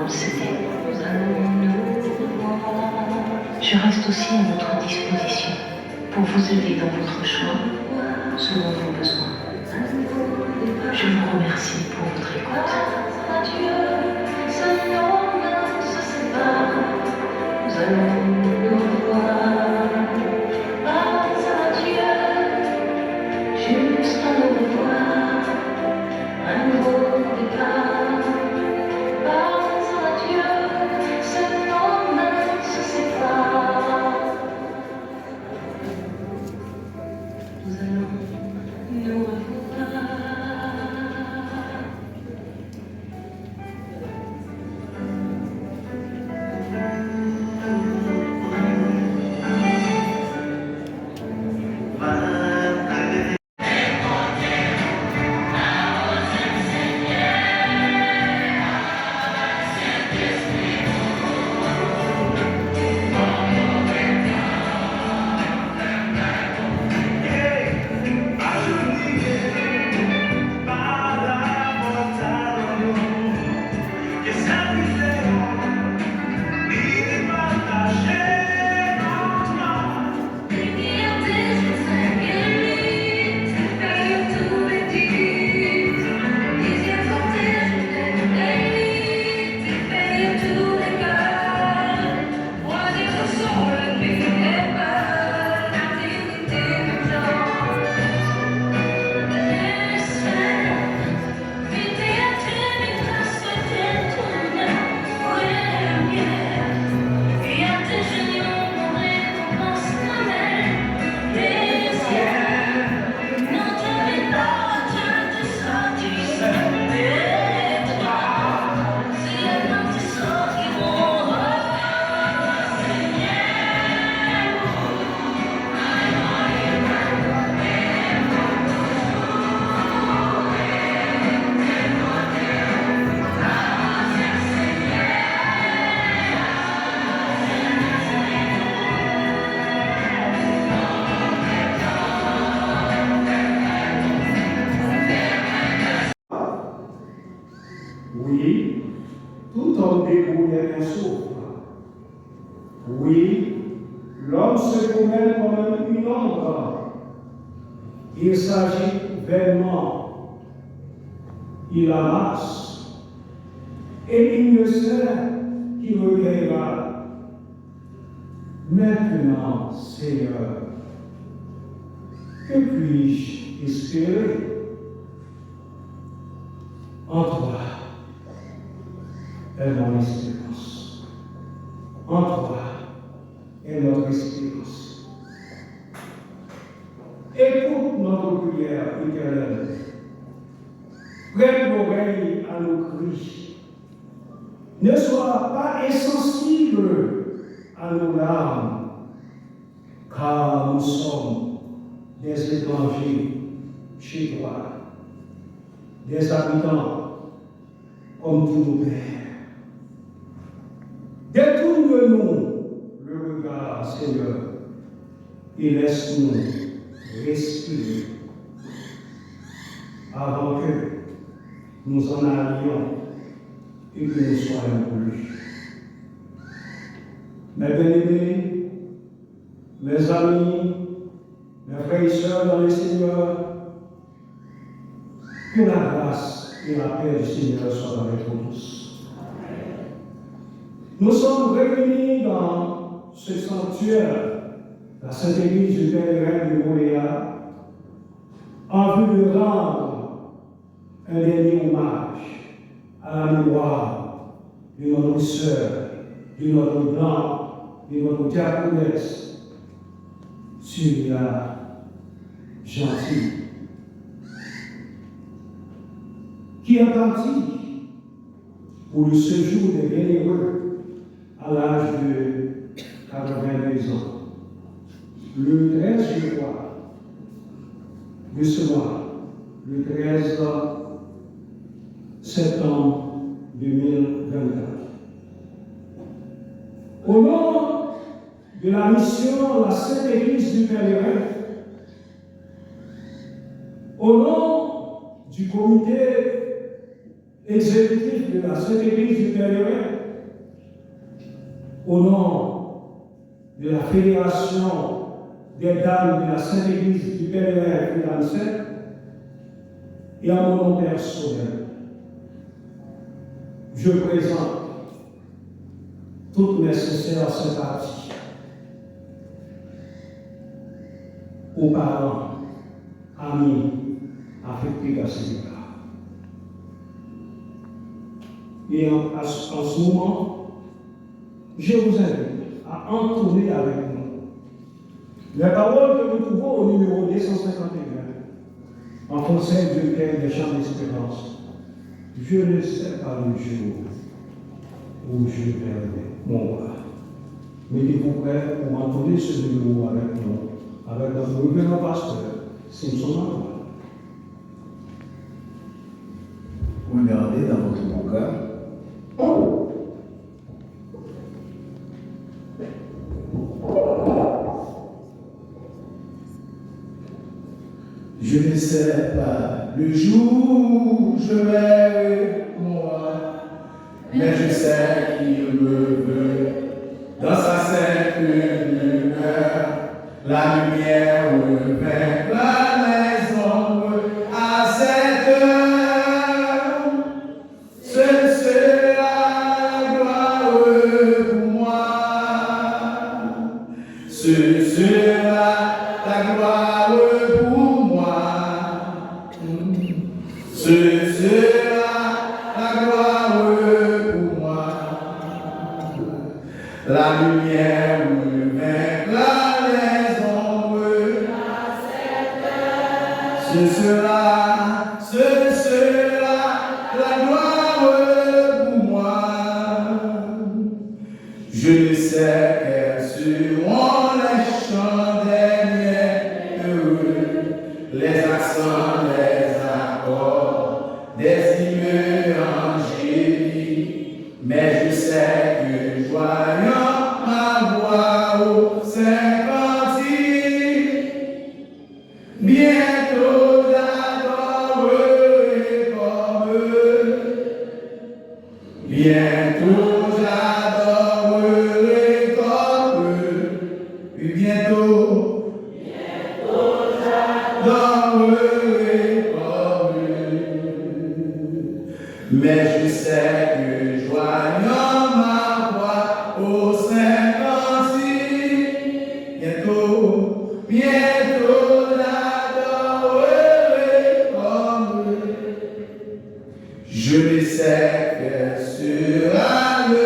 c'était. Je reste aussi à votre disposition pour vous aider dans votre choix, selon vos besoins. Je vous remercie pour votre écoute. Nous allons nous revoir. Juste à nous revoir. Un nouveau départ. Pas à Dieu, seul nos mains se séparent. Nous allons nous revoir. Oui, tout homme débrouillé un souffre. Oui, l'homme se promène comme une ombre. Il s'agit vainement. Il amasse. Et il ne sait qui recueillera. Maintenant, Seigneur, que puis-je espérer en toi? Est mon espérance. En toi est notre espérance. Écoute notre prière éternelle. Prête l'oreille à nos cris. Ne sois pas insensible à nos larmes, car nous sommes des étrangers chez toi, des habitants comme tous nos pères. Détourne-nous le regard, Seigneur, et laisse-nous respirer avant que nous en allions et que nous soyons plus. Mes bien-aimés, mes amis, mes frères et sœurs dans le Seigneur, que la grâce et la paix du Seigneur soient avec nous tous. Nous sommes réunis dans ce sanctuaire, la Sainte Église du Pèlerin de Montréal, en vue de rendre un dernier hommage à la mémoire de notre sœur, de notre blanc, de notre diaconesse, Sylvia Gentil, qui est partie pour le séjour des bienheureux à l'âge de 82 ans. Le 13, je crois, de ce mois, le 13 septembre 2024. Au nom de la mission La Sainte Église du Pèlerin, au nom du comité exécutif de la Sainte Église du Pèlerin, au nom de la Fédération des Dames de la Sainte Église du Pèlerin Mesdames Saintes et à mon nom personnel, je présente toutes mes sincères sympathies aux parents, amis, affectés à ces égards. Et en ce moment, je vous invite à entourner avec nous les paroles que nous trouvons au numéro 251 en français du Père des Chants d'Espérance. Je ne sais pas le jour où je perdrai mon bras. Mettez-vous prêts pour entonner ce numéro avec nous, avec notre révérend pasteur Simpson Marois. Regardez dans votre bon cœur. Je ne sais pas le jour où je verrai moi, mais je sais qu'il me veut dans sa sainte lumière, la lumière vaincra les ombres à cette heure. Ce sera la gloire pour moi. Ce sera la gloire pour moi. Ce sera la gloire pour moi. La lumière vaincra les ombres. Ce sera la gloire pour moi. Je sais quels seront les chants des heureux, les accents, les accords, des hymnes angéliques. Mais je sais que joignant ma voix au Saint Cantique, bientôt j'adorerai comme eux. Bientôt j'adorerai comme eux. Et bientôt j'adorerai comme eux. Mais je sais que joignant ma voix au Saint Cantique, bientôt j'adorerai comme eux. Je ne sais quel sera le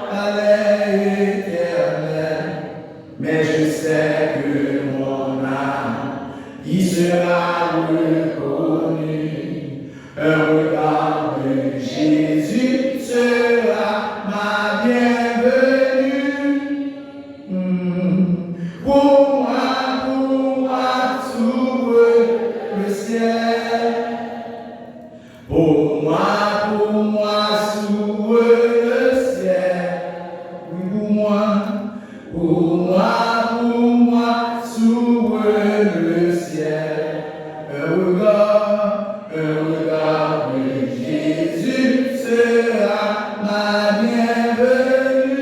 palais éternel, mais je sais que mon âme y sera reconnue. Un regard de Jésus sera ma bienvenue. Pour moi, s'ouvre le ciel. Pour moi, s'ouvre le ciel. Oui, pour moi, s'ouvre le ciel. Un regard de Jésus sera ma bienvenue.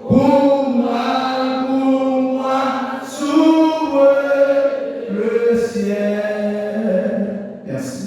Pour moi, s'ouvre le ciel. Merci.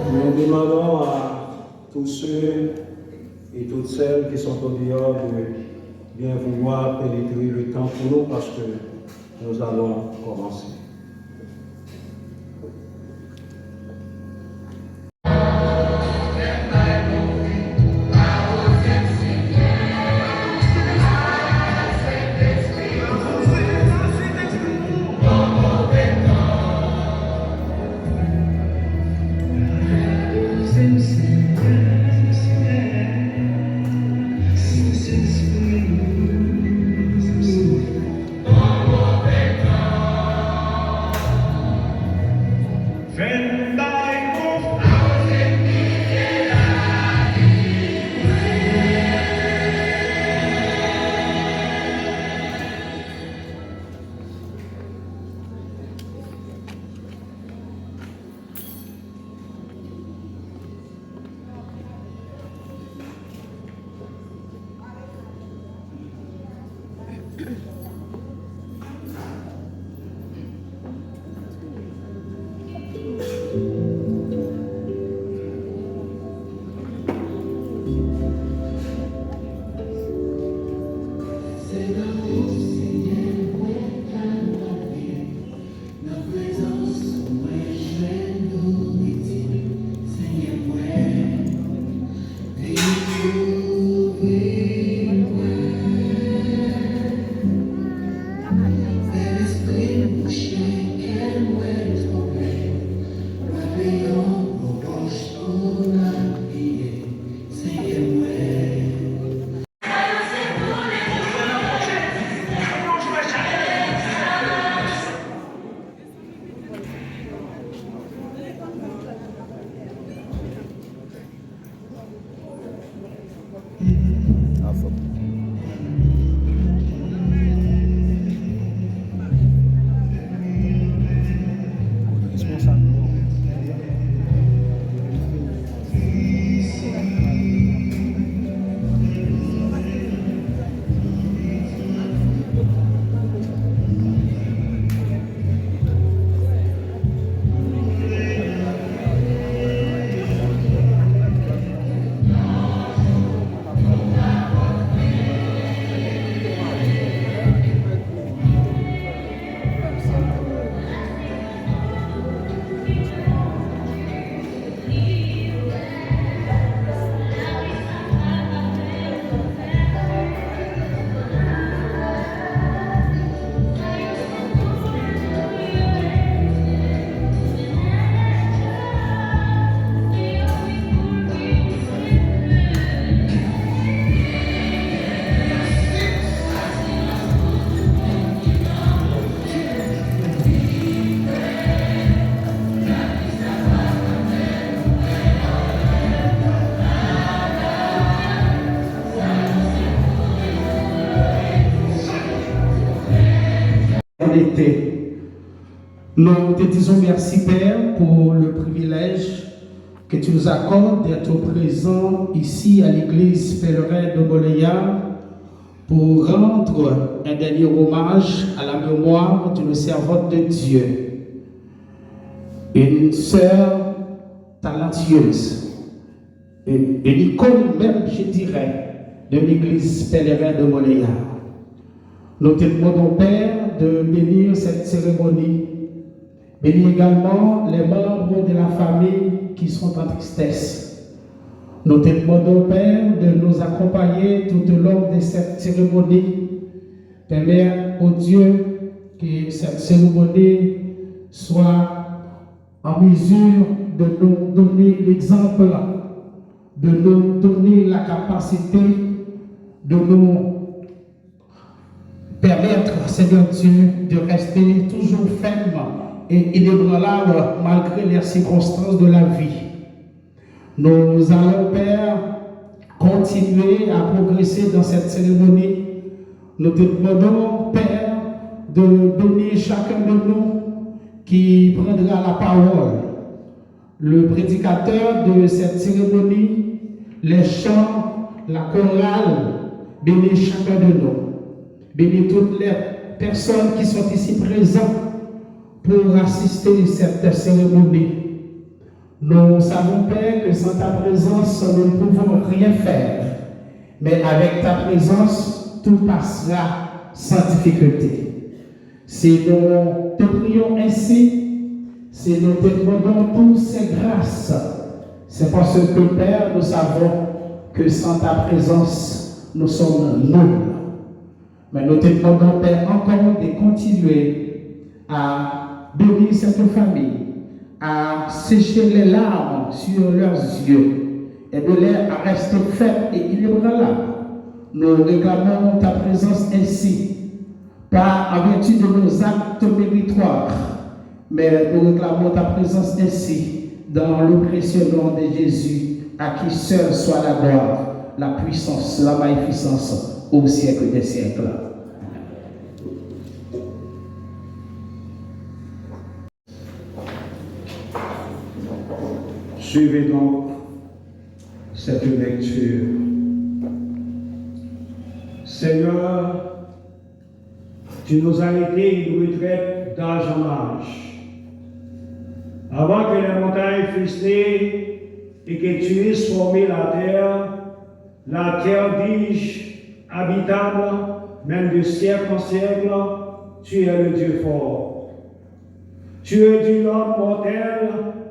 Nous demandons à tous ceux et toutes celles qui sont au dehors de bien vouloir pénétrer le temps pour nous parce que nous allons commencer. l'été. Nous te disons merci, Père, pour le privilège que tu nous accordes d'être présents ici à l'église pèlerin de Moléa pour rendre un dernier hommage à la mémoire d'une servante de Dieu, une sœur talentueuse, une icône même, je dirais, de l'église pèlerin de Moléa. Nous te demandons, Père, de bénir cette cérémonie. Bénis également les membres de la famille qui sont en tristesse. Nous te demandons, Père, de nous accompagner tout au long de cette cérémonie. Permets, ô Dieu, que cette cérémonie soit en mesure de nous donner l'exemple, de nous donner la capacité de nous permettre, Seigneur Dieu, de rester toujours ferme et inébranlable malgré les circonstances de la vie. Nous allons, Père, continuer à progresser dans cette cérémonie. Nous te demandons, Père, de donner chacun de nous qui prendra la parole, le prédicateur de cette cérémonie, les chants, la chorale. Bénis chacun de nous. Bénis toutes les personnes qui sont ici présentes pour assister à cette cérémonie. Nous savons, Père, que sans ta présence, nous ne pouvons rien faire. Mais avec ta présence, tout passera sans difficulté. Si nous te prions ainsi, si nous te demandons toutes ces grâces, c'est parce que, Père, nous savons que sans ta présence, nous sommes nuls. Mais nous te demandons, Père, encore de continuer à bénir cette famille, à sécher les larmes sur leurs yeux et de les rester fermes et inébranlables. Nous réclamons ta présence ainsi, pas en vertu de nos actes méritoires, mais nous réclamons ta présence ainsi dans le précieux nom de Jésus, à qui seul soit la gloire, la puissance, la magnificence au siècle des siècles. Suivez donc cette lecture. Seigneur, tu nous as été une retraite d'âge en âge. Avant que les montagnes fussent nées et que tu eusses formé la terre, dis-je, habitable, même de siècle en siècle, tu es le Dieu fort. Tu es du l'homme mortel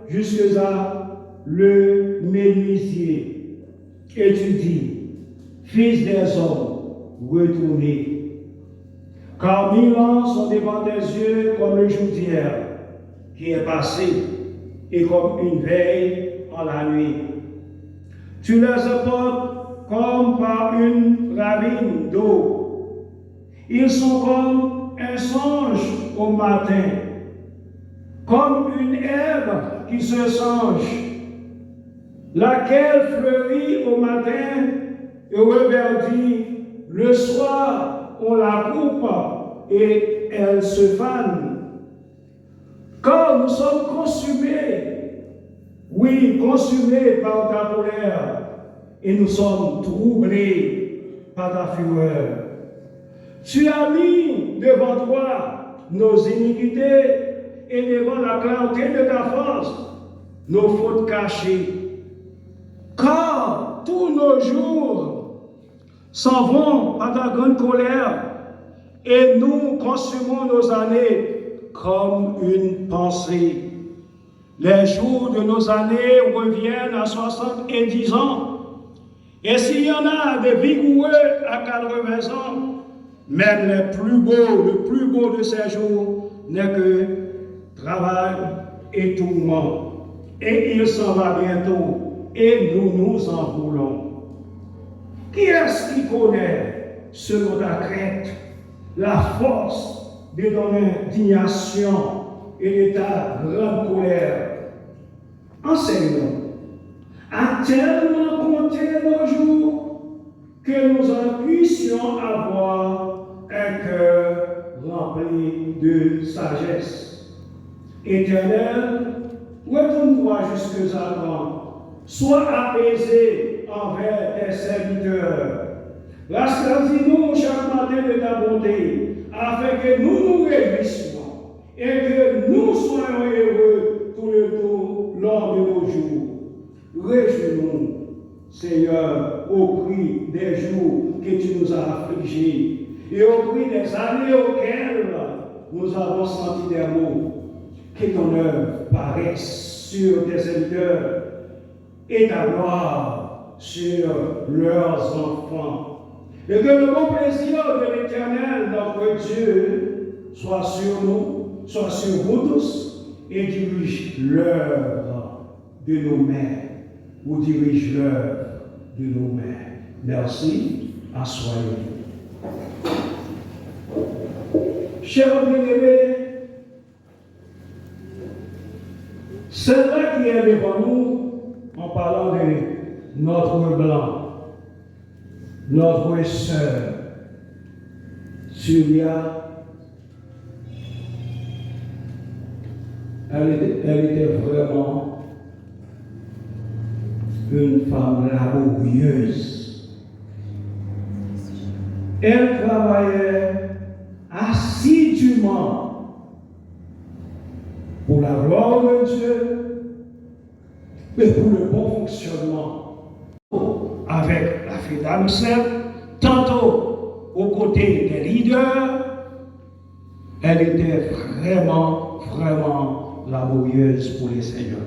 jusqu'à le menuisier. Et tu dis, fils des hommes, retournez. Car 1000 ans sont devant tes yeux comme le jour d'hier qui est passé et comme une veille en la nuit. Tu les apportes comme par une ravine d'eau. Ils sont comme un songe au matin, comme une herbe qui se songe, laquelle fleurit au matin et reverdit. Le soir, on la coupe et elle se fane. Car nous sommes consumés, oui, consumés par ta colère, et nous sommes troublés par ta fureur. Tu as mis devant toi nos iniquités et devant la clarté de ta force, nos fautes cachées. Car tous nos jours s'en vont par ta grande colère et nous consumons nos années comme une pensée. Les jours de nos années reviennent à 70 ans. Et s'il y en a des vigoureux à 80 ans, même le plus beau de ces jours n'est que travail et tourment. Et il s'en va bientôt, et nous nous en voulons. Qui est-ce qui connaît, selon ta crainte, la force de ton indignation et de ta grande colère? Enseigne-nous. A tellement compté nos jours que nous en puissions avoir un cœur remplis de sagesse. Éternel, retourne-toi jusque Adam, sois apaisé envers tes serviteurs. Rassasie-nous chaque matin de ta bonté, afin que nous nous réjouissions et que nous soyons heureux tout le temps lors de nos jours. Réjouis-nous, Seigneur, au prix des jours que tu nous as affligés et au prix des années auxquelles nous avons senti des maux. Que ton œuvre paraisse sur tes serviteurs et ta gloire sur leurs enfants. Et que le bon plaisir de l'Éternel, notre Dieu, soit sur nous, soit sur vous tous, et dirige l'œuvre de nos mains, ou dirige l'œuvre de nos mains. Merci, assoyez-vous. Chers bien-aimés, celle-là qui est devant nous, en parlant de notre blanc, notre sœur, Julia, elle était vraiment une femme laborieuse. Elle travaillait assidûment pour la gloire de Dieu et pour le bon fonctionnement avec la fille d'Amsel, tantôt aux côtés des leaders. Elle était vraiment, vraiment laborieuse pour les seigneurs.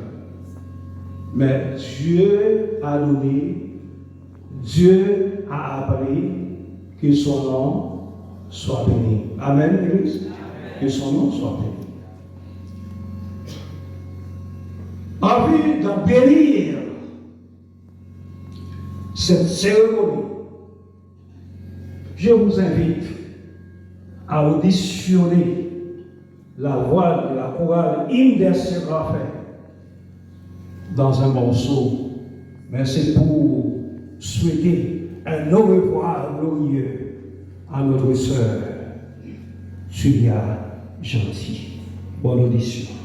Mais Dieu a donné, Dieu a appris que son nom soit béni. Amen, Église. Que son nom soit béni. Envie d'en bénir cette cérémonie, je vous invite à auditionner la voix de la chorale Hymne des Séraphins dans un morceau, mais c'est pour souhaiter un au revoir glorieux à notre sœur Julia Gentil. Bonne audition.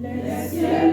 Désiré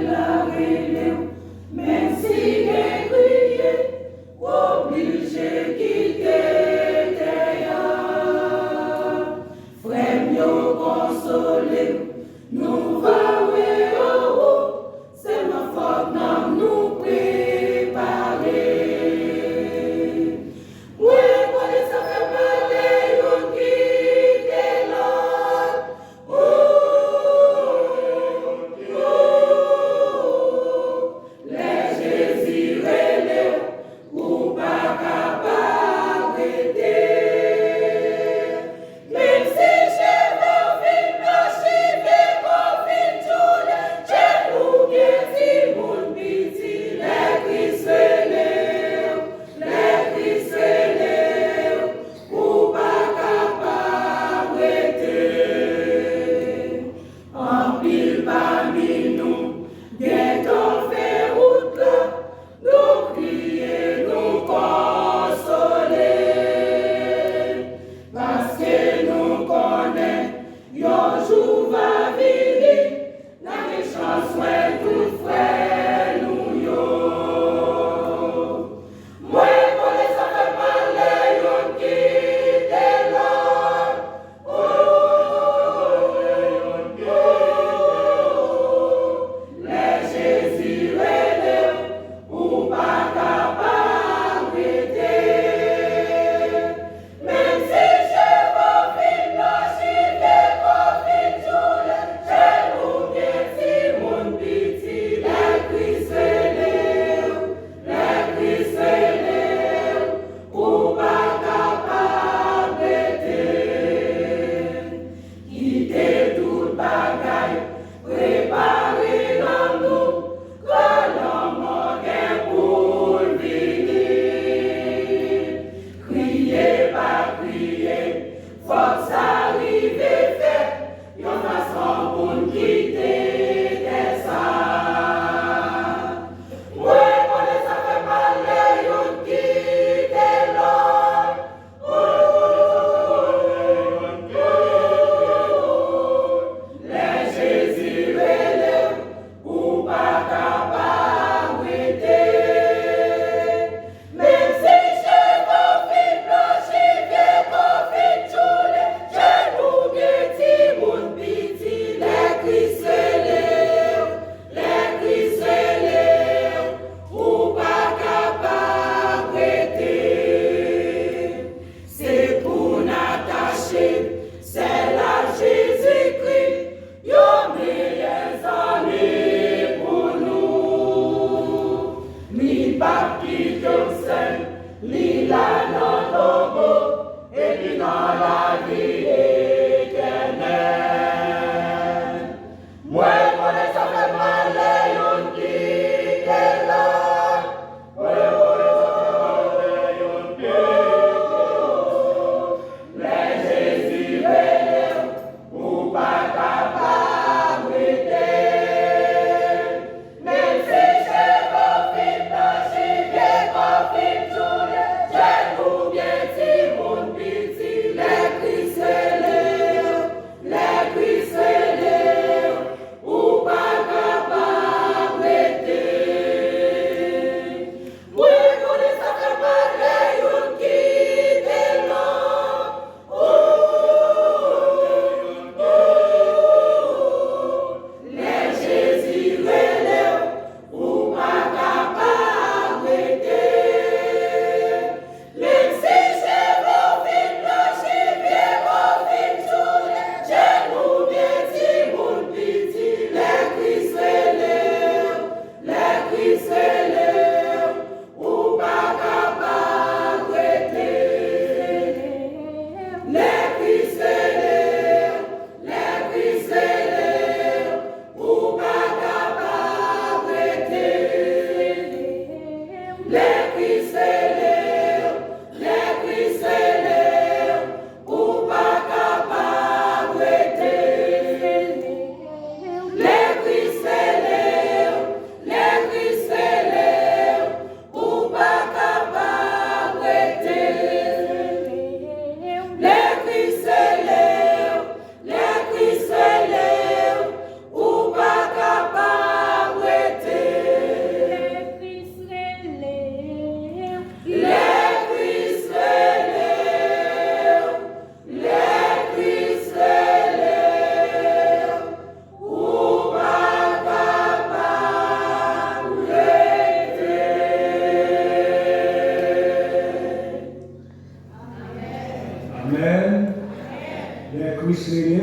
exprimer.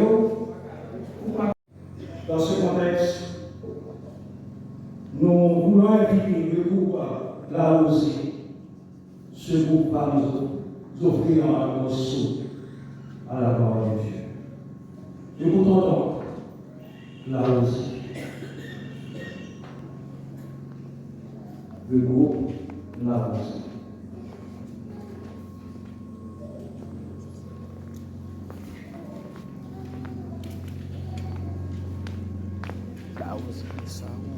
Dans ce contexte, nous voulons inviter le groupe là aussi, ce groupe va nous offrir un morceau à la parole de Dieu. Écoutons donc là aussi. Le groupe là aussi. Sacrifice.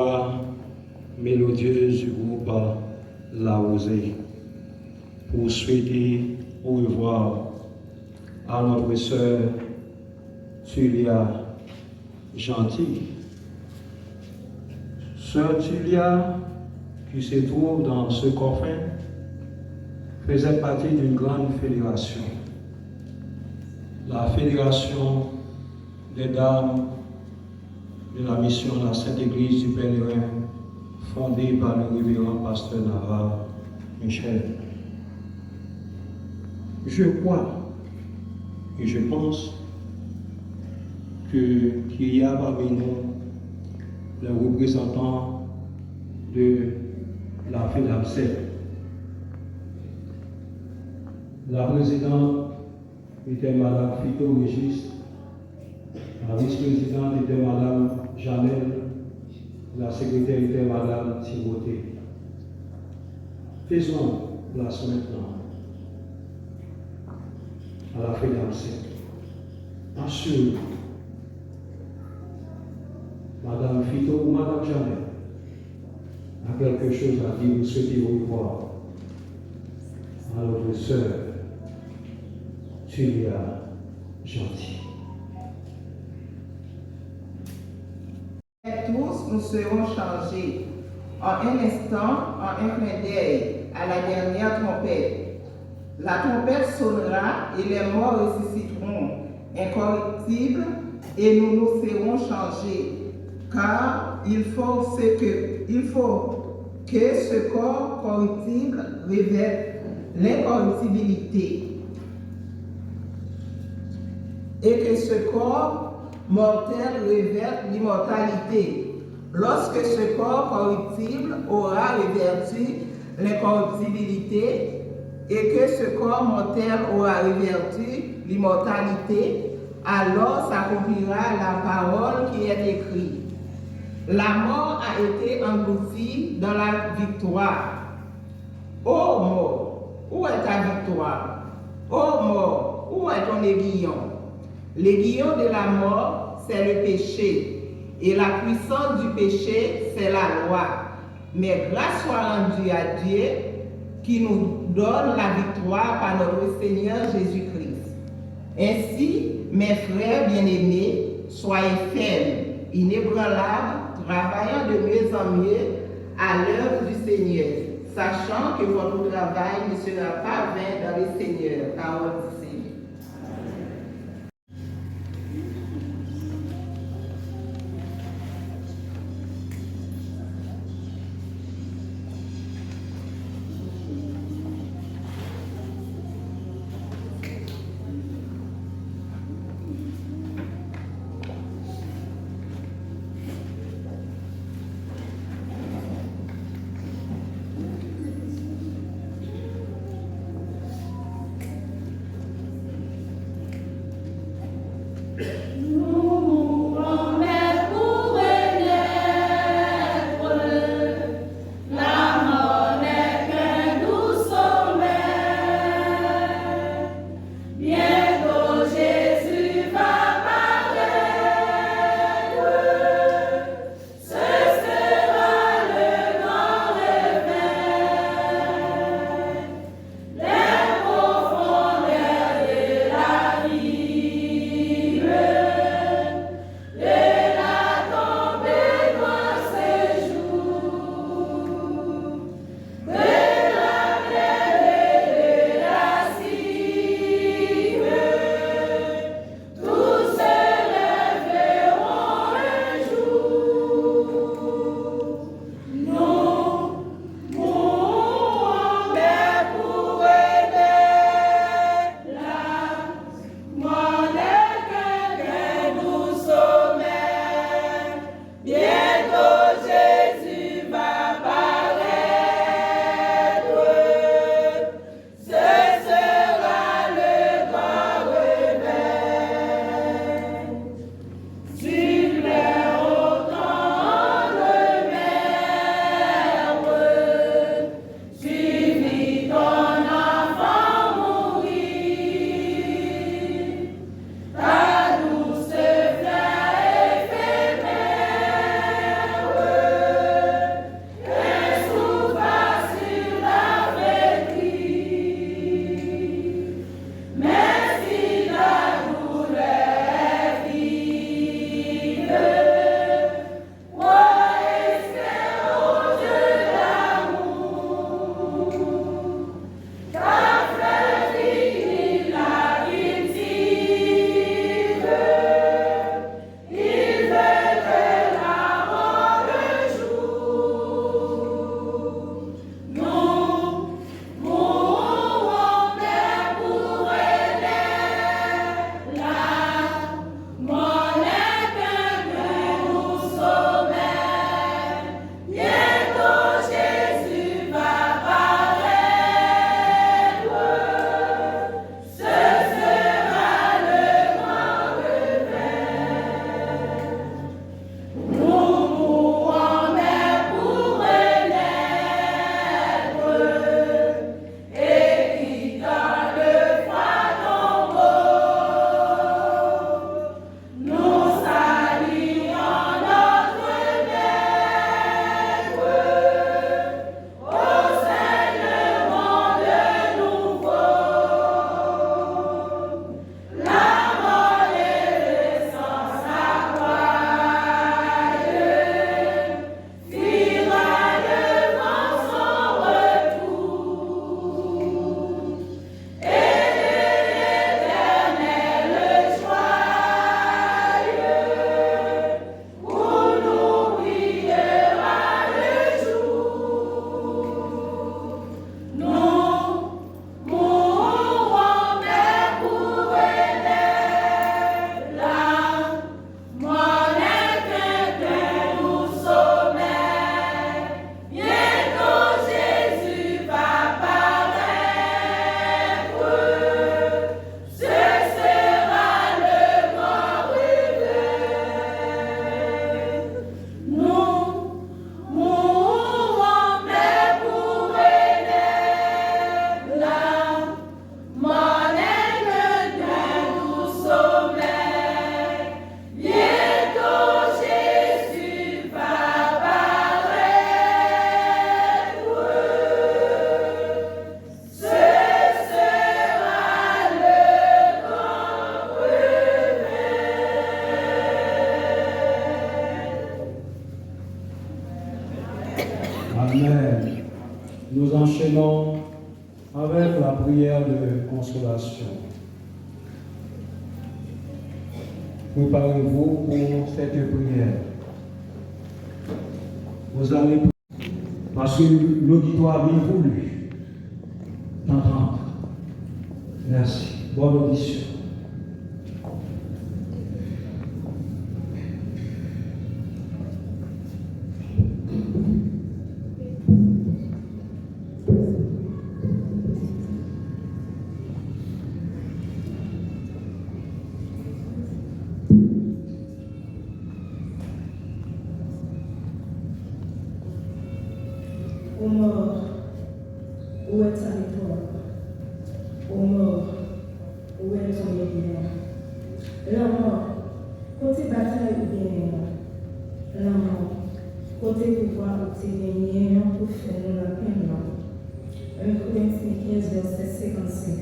voix mélodieuse du groupe La Rosée pour souhaiter au revoir à notre sœur Tulia Gentil. Sœur Tulia, qui se trouve dans ce coffin, faisait partie d'une grande fédération, la Fédération des Dames de la Mission de la Sainte Église du Pèlerin, fondée par le révérend pasteur Navarre Michel. Je crois et je pense qu'il y a parmi nous les représentants de la FEDAPSEC. La présidente était Mme Fito Régis, la vice-présidente était Mme Janelle, la secrétaire était Mme Timothée. Faisons place maintenant à la FEDAPSEC. Assure Mme Fito ou Mme Janelle a quelque chose à dire, vous souhaitez vous voir à notre sœur Tulia Gentil. Et tous, nous serons changés en un instant, en un clin d'œil, à la dernière trompette. La trompette sonnera et les morts ressusciteront incorruptibles et nous nous serons changés. Car il faut que ce corps corruptible revête l'incorruptibilité et que ce corps mortel revête l'immortalité. Lorsque ce corps corruptible aura revêtu l'incorruptibilité et que ce corps mortel aura revêtu l'immortalité, alors s'accomplira la parole qui est écrite. La mort a été engloutie dans la victoire. Ô mort, où est ta victoire? Ô mort, où est ton aiguillon? L'aiguillon de la mort, c'est le péché, et la puissance du péché, c'est la loi. Mais grâce soit rendue à Dieu, qui nous donne la victoire par notre Seigneur Jésus-Christ. Ainsi, mes frères bien-aimés, soyez fermes, inébranlables, travaillant de mieux en mieux à l'œuvre du Seigneur, sachant que votre travail ne sera pas vain dans le Seigneur. Parole du Seigneur. Amen. Nous enchaînons avec la prière de consolation. Préparez-vous pour cette prière. Vous allez prier parce que l'auditoire a bien voulu t'entendre. Merci. Bonne audition. Ô mort, où est ta victoire? Ô mort, où est ton guerre? La mort, côté bataille ou bien la mort, côté pouvoir ou t'es gagné pour faire la peine. 1 Corinthiens 15, verset 55.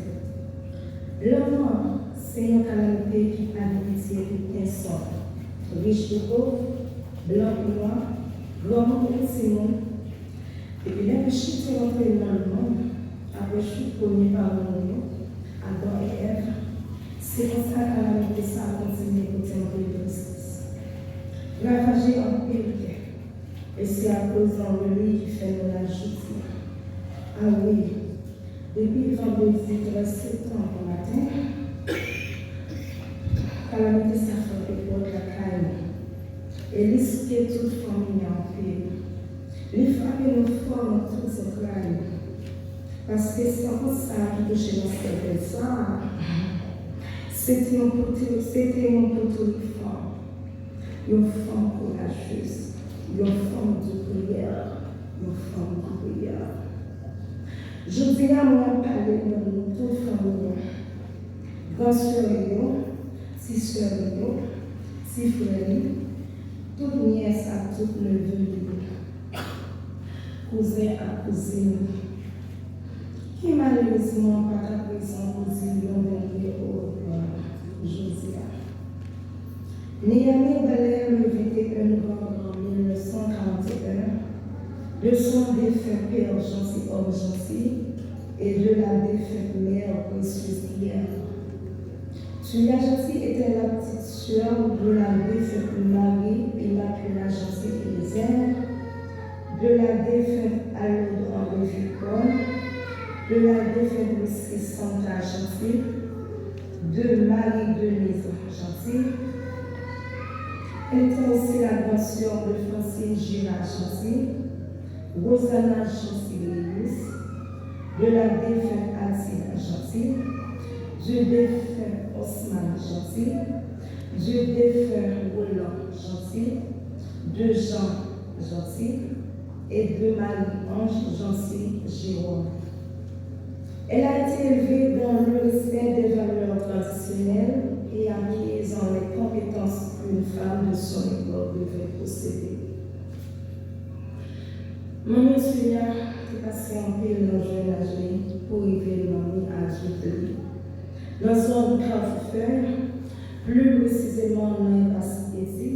La mort, c'est une calamité qui a pitié de qu'un sort. Riche ou pauvre, blanc ou noir, grand ou petit monde. Et puis là, le chute est rentré dans le monde, après chute connue par le monde, Adam et Ève. C'est comme ça qu'à la montée, ça a continué pour tenter de justice. Ravager en pile, et c'est à cause de lui qui fait de la justice. Ah oui, depuis vendredi 13 septembre au matin, calamité ça fait pour la caille. Et risquer toute famille en pile. Les familles nous forment tout ce crâne. Parce que c'est comme ça qui touche dans cette ça. C'était un poteau de femme. Une femme courageuse. Une femme de prière. Une femme de prière. Je dis à moi parler de nous, toute famille. Grand-sœur, si sœur, si frère, toute nièce à toute neveu. Cousin à cousine, qui malheureusement pas à présent pour dire au Josia. Néami Belair le 21 novembre 1941, de son défunt père Jancy Homme Jancy et de la défunte mère précieuse hier. Julia Jancy était la petite sœur de la défunte Marie Immaculée Jancy Élysée, de la défunte Alode Henri Vicon, de la défunte Lucie Sandra Jancy, de Marie-Denise Jancy. Elle était aussi la grande-sœur de Francine Gérard Jancy, Rosanna Jancy-Léus, de la défunte Altine Jancy, du défunt Osman Jancy, du défunt Roland Jancy, de Jean Jancy, et de Marie-Ange Jancy Jérôme. Elle a été élevée dans le respect des valeurs traditionnelles et acquise en les compétences qu'une femme de son époque devait posséder. Maman Suya est passée en pile dans le jeune âgé pour arriver mamie adulte. Dans son Carrefour, plus précisément dans l'Impasse-Péti,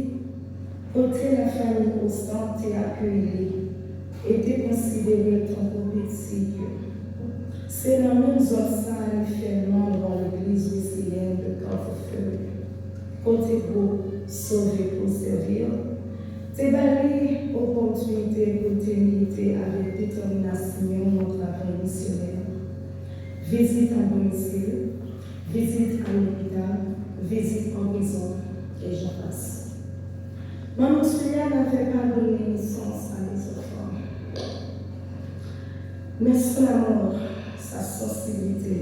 côté la famille constante et accueillie, était considéré comme petit. C'est la même zone ça initialement dans l'église wesleyenne de Carrefour. Côté pour sauver, pour servir, c'est belle opportunité pour t'imiter avec détermination mon travail missionnaire. Visite à domicile, visite à l'hôpital, visite en prison, et j'en passe. Maman Suya n'avait pas donné naissance à mes enfants. Mais sa mort, sa sensibilité,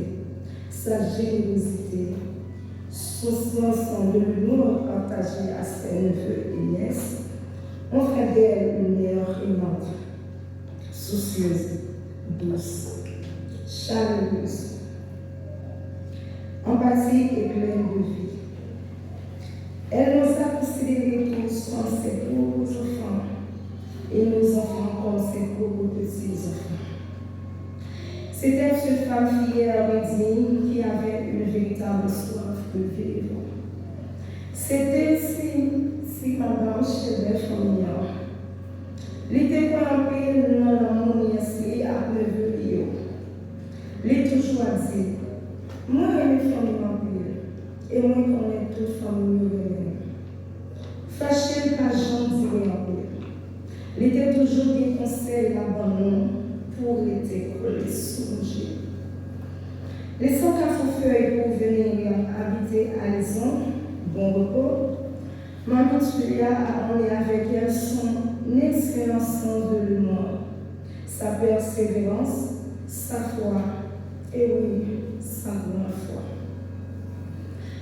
sa générosité, son sens de l'humour partagé à ses neveux et nièces, ont fait d'elle une mère aimante, soucieuse, douce, chaleureuse, empathique et pleine de vie. Elle nous a considérés tous comme ses pauvres enfants et nos enfants comme ses pauvres petits-enfants. C'était cette femme fière et digne qui avait une véritable soif de vivre. C'était si madame Chebet familiale. L'été pour un pays dans l'amour et à neveu. Il toujours dit, moi et mes familles en pile, et moi connais toute famille fâché pas Jean dirait en pile. Il était toujours des conseils l'abandon pour être collé sous les 104 feuilles pour venir habiter à Lison, bon repos. Maman Tulia a emmené avec elle son excellence de l'humour, sa persévérance, sa foi, et oui, sa bonne foi.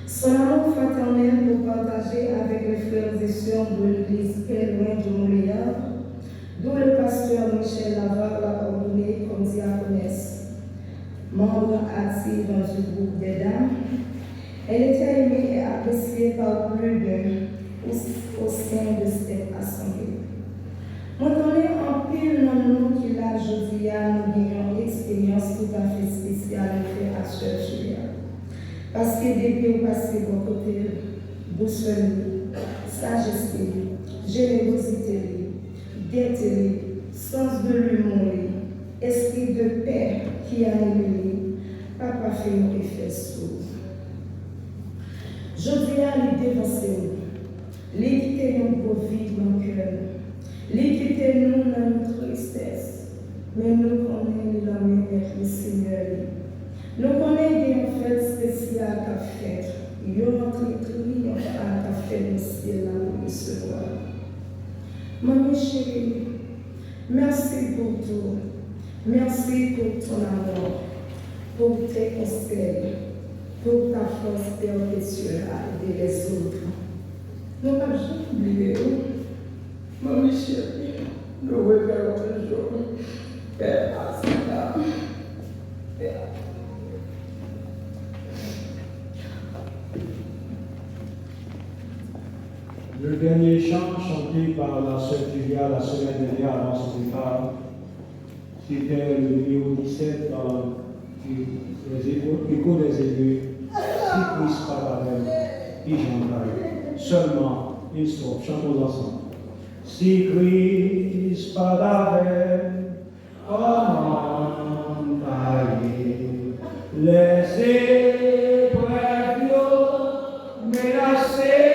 Son amour fraternel pour partager avec les frères et sœurs de l'église Pèlerin de Montréal, d'où le pasteur Michel Laval l'a ordonné comme diaconesse, membre actif dans le groupe des dames. Elle était aimée et appréciée par plus d'un au sein de cette assemblée. Moi, connais en pile dans nous qui l'a aujourd'hui, nous avons une expérience tout à fait spéciale à Sœur Julia. Parce que depuis vous passez de vos côtés, douceur, sagesse, générosité, gaieté, sens de l'humour, esprit de paix qui a élevé, papa fait un effet sourd. Je dis à lui dévancer, l'équiter-nous pour vivre dans le cœur, l'équiter-nous dans notre tristesse, mais nous connaissons la main avec le Seigneur. Nous connaissons une fête spéciale qu'a fait, il y a un triomphal qu'a fait le ciel là pour recevoir. Maman chérie, merci pour tout, merci pour ton amour, pour tes conseils, pour ta force perpétuelle à aider les autres. Nous n'avons jamais oublié, maman chérie, nous reverrons un jour, Père Asina, Père. Le dernier chant chanté par la sœur Julia la semaine dernière avant son départ, c'était le numéro 17 dans les échos des élus, si Christ par la même, et j'en seulement une strophe, chantons ensemble. Si Christ par la même, comment tailler les épreuves menacées.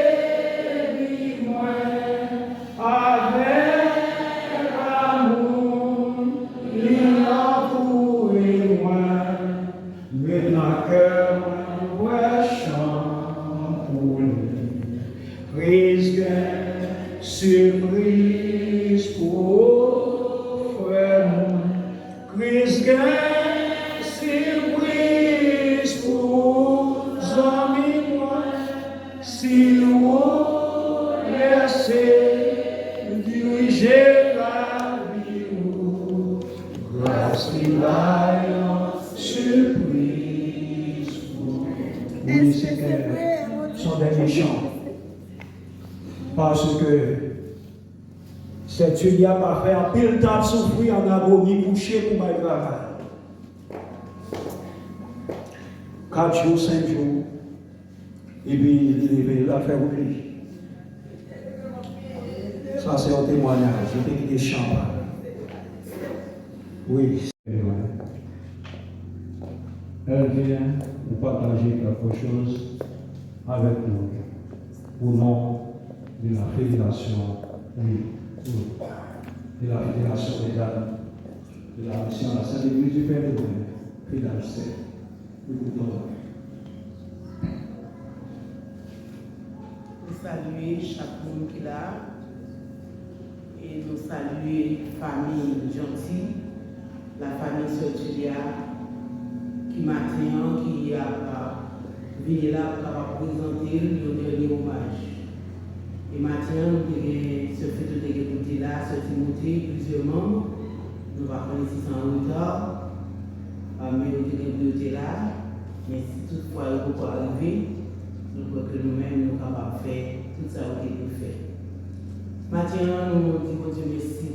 Surprise pour frère, Christ gagne, surprise pour amis, si nous laissez diriger la vie, grâce qu'il a surprise pour. Oui, c'était son dernier chant. Parce que cette Julia m'a fait un pile temps souffrir en agonie, couché pour ma travail. 4 jours, 5 jours, et puis il a fait oublier. Ça, c'est un témoignage, c'était des chants. Oui. Elle vient nous partager quelque chose avec nous, au nom de la fédération, de la fédération des dames, de la mission de la Sainte Église du Père de Dieu, fédération. Nous saluons chaque monde qui est là et nous saluons la famille gentille, la famille Sœur Julia qui maintenant qui a venu là pour présenter le dernier hommage. Et maintenant, nous avons ce fait de dégoûter là, ce Timothée, plusieurs membres. Nous allons prendre ici sans retard. Mais nous avons été là. Mais si toutefois il faut arriver, nous croyons que nous-mêmes nous sommes capables de faire tout ça que nous faisons. Maintenant, nous disons Dieu merci.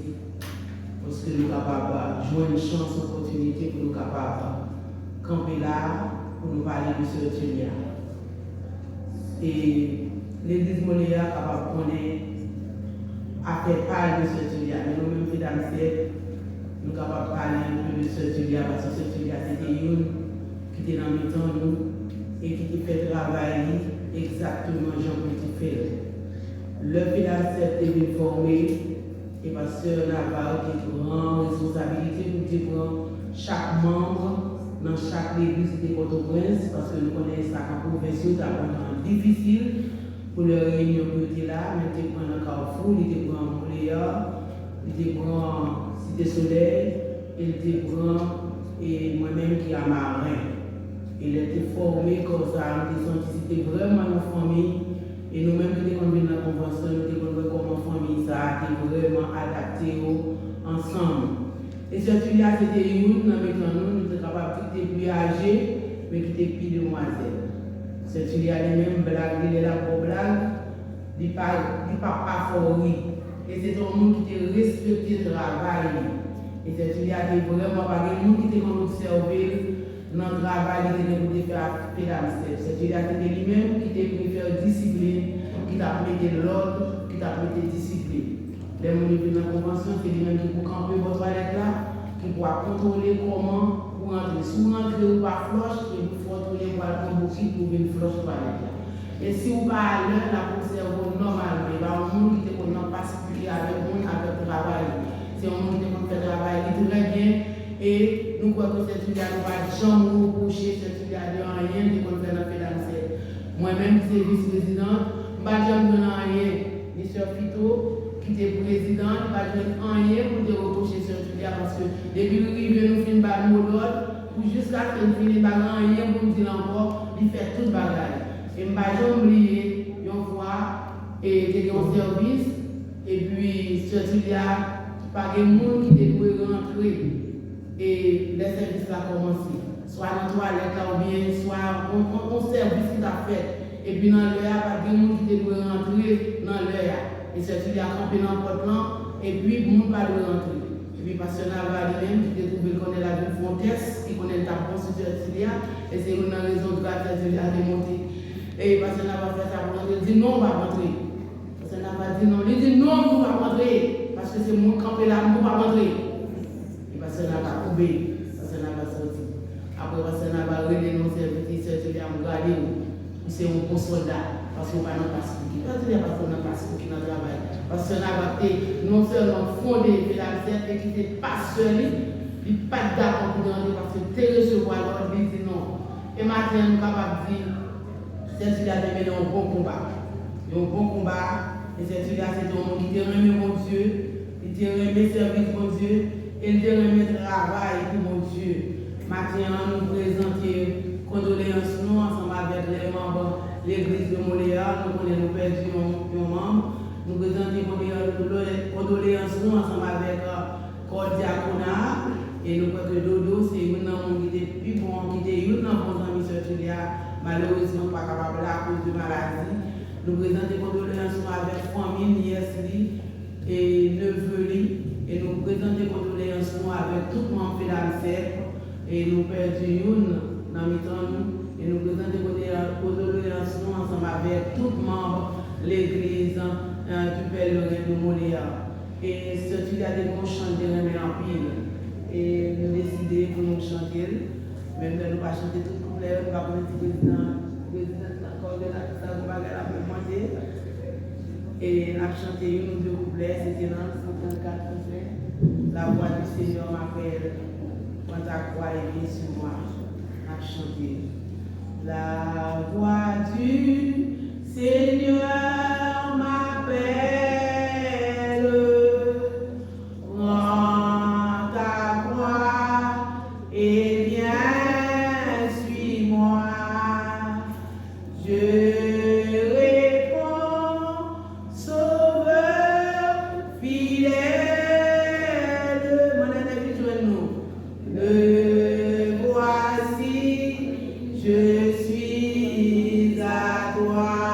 Parce que nous sommes capables de jouer une chance, une opportunité pour nous capables de camper là pour nous parler de ce Julia. Et l'église Monéa capable de connaître a fait parler de Sœur Julia. Mais nous-mêmes, mesdames et sœurs, nous sommes capables de parler un peu de Sœur Julia, parce que Sœur Julia, c'était une qui était dans le temps, nous, et qui fait travail exactement Jean Petit fait. Le financeur était formé, et Pasteur Navarre a une grande responsabilité pour prendre chaque membre dans chaque église de Port-au-Prince, parce que nous connaissons ça en profession, c'est un difficile pour les réunions pour être là, mais il était dans Carrefour, il était dans Montréal, il était dans Cité Soleil, il était dans et moi-même qui est marin. Il était formé comme ça, il était senti c'était vraiment une famille. Et nous-mêmes qui sommes venus dans la convention, nous avons comment famille ça a été vraiment adapté ensemble. Et Sœur Julia, c'était une, nous étions capables de plus âgés, mais qui était plus demoiselle. Sœur Julia elle-même blague, elle est là pour blague, il ne parle pas fort. Et c'est un monde qui était respecté le travail. Et Sœur Julia était vraiment pas de monde qui était observé dans le travail, qui était pour faire pédagogie. Sœur Julia était lui-même qui était pour faire discipline, qui t'a mis l'ordre, qui t'a mis discipline. Les gens qui viennent dans la convention, c'est lui-même qui pour camper votre toilette là, qui pourra contrôler comment pour entrer. Si vous entrez ou pas flush, il faut contrôler pour aller pour une flush toilette là. Et si vous pas à l'heure, la conserve normalement, il y a un monde qui est particulier avec le travail. C'est un monde qui fait le travail très bien. Et nous croyons que cette fille n'a pas jamais reproché, cette fille n'a rien de qu'on fait dans le moi-même, qui suis vice-présidente, je n'ai jamais donné rien. Les sœurs Fito, qui était présidente, je n'ai jamais rien pour te reprocher cette fille parce que depuis que nous finissons par nous l'autre, pour jusqu'à ce que nous finissions par rien pour nous dire encore, il fait tout le bagage. Et je n'ai jamais oublié une fois, et il y a un service, et puis cette fille pas de monde qui devait rentrer. Et les services là commencé. Soit dans la toilette là ou bien, soit on service qui t'a fait. Et puis dans l'heure, pas de monde qui devait rentrer dans l'heure. Et c'est celui qui a campé dans le porte là, et puis le monde pas de rentrer. Et puis Pasteur Navarre lui-même qui découvre qu'on est la ville Fontes, qui connaît le tapon sur Julia, et c'est une raison de laquelle Julia a démonté. Et Pasteur Navarre fait ça pour rentrer, il dit non, on va rentrer. Pasteur Navarre dit non, il dit non, on va rentrer, parce que c'est mon campé là, on va rentrer. Pasteur Navarre obéi, Pasteur Navarre sorti. Après Pasteur Navarre renoncer à petit Sœur Julia me garder c'est un bon soldat parce qu'on va dans le Pacifique. Il va dire parce qu'on a Pacifique dans le travail. Pasteur Navarre non seulement fondé la tête mais qui était passionné, il n'est pas d'accord pour demander parce que tu recevoir l'ordre, il dit non. Et maintenant nous sommes capables de dire Sœur Julia a mené un bon combat. Un bon combat. Et Sœur Julia c'est un monde qui te remet mon Dieu, il te remet service mon Dieu. Et de remettre travail pour mon Dieu. Maintenant, nous présentons condoléances nous ensemble avec les membres de l'église de Montréal. Nous connaissons perdu un membre. Nous présentons condoléances nous ensemble avec Corps Diaconat. Et nous croyons que Dodo, c'est une homme qui était plus bon, qui était une homme dans Sœur Julia, malheureusement pas capable à cause de maladie. Nous présentons condoléances nous avec famille, nièce et neveu. Et nous présentons des condoléances avec tout le monde fait et nous perdons une dans le temps et nous présentons des condoléances ensemble avec tout le monde de l'église du pèlerin de Montréal. Et ce qui a des bons chants de remettre en pile. Et nous décidons pour nous chanter, même si nous ne pas chanter tout le couplet, nous ne pas connaître le président encore de la salle de bagarre à monter. Et nous avons chanté une ou deux couplets, c'était dans 54 couplets. La voix du Seigneur m'appelle, quand ta croix est mise sur moi. Nous avons chanté. La voix du Seigneur m'appelle, quand ta croix est bien, suis-moi. Je suis à toi.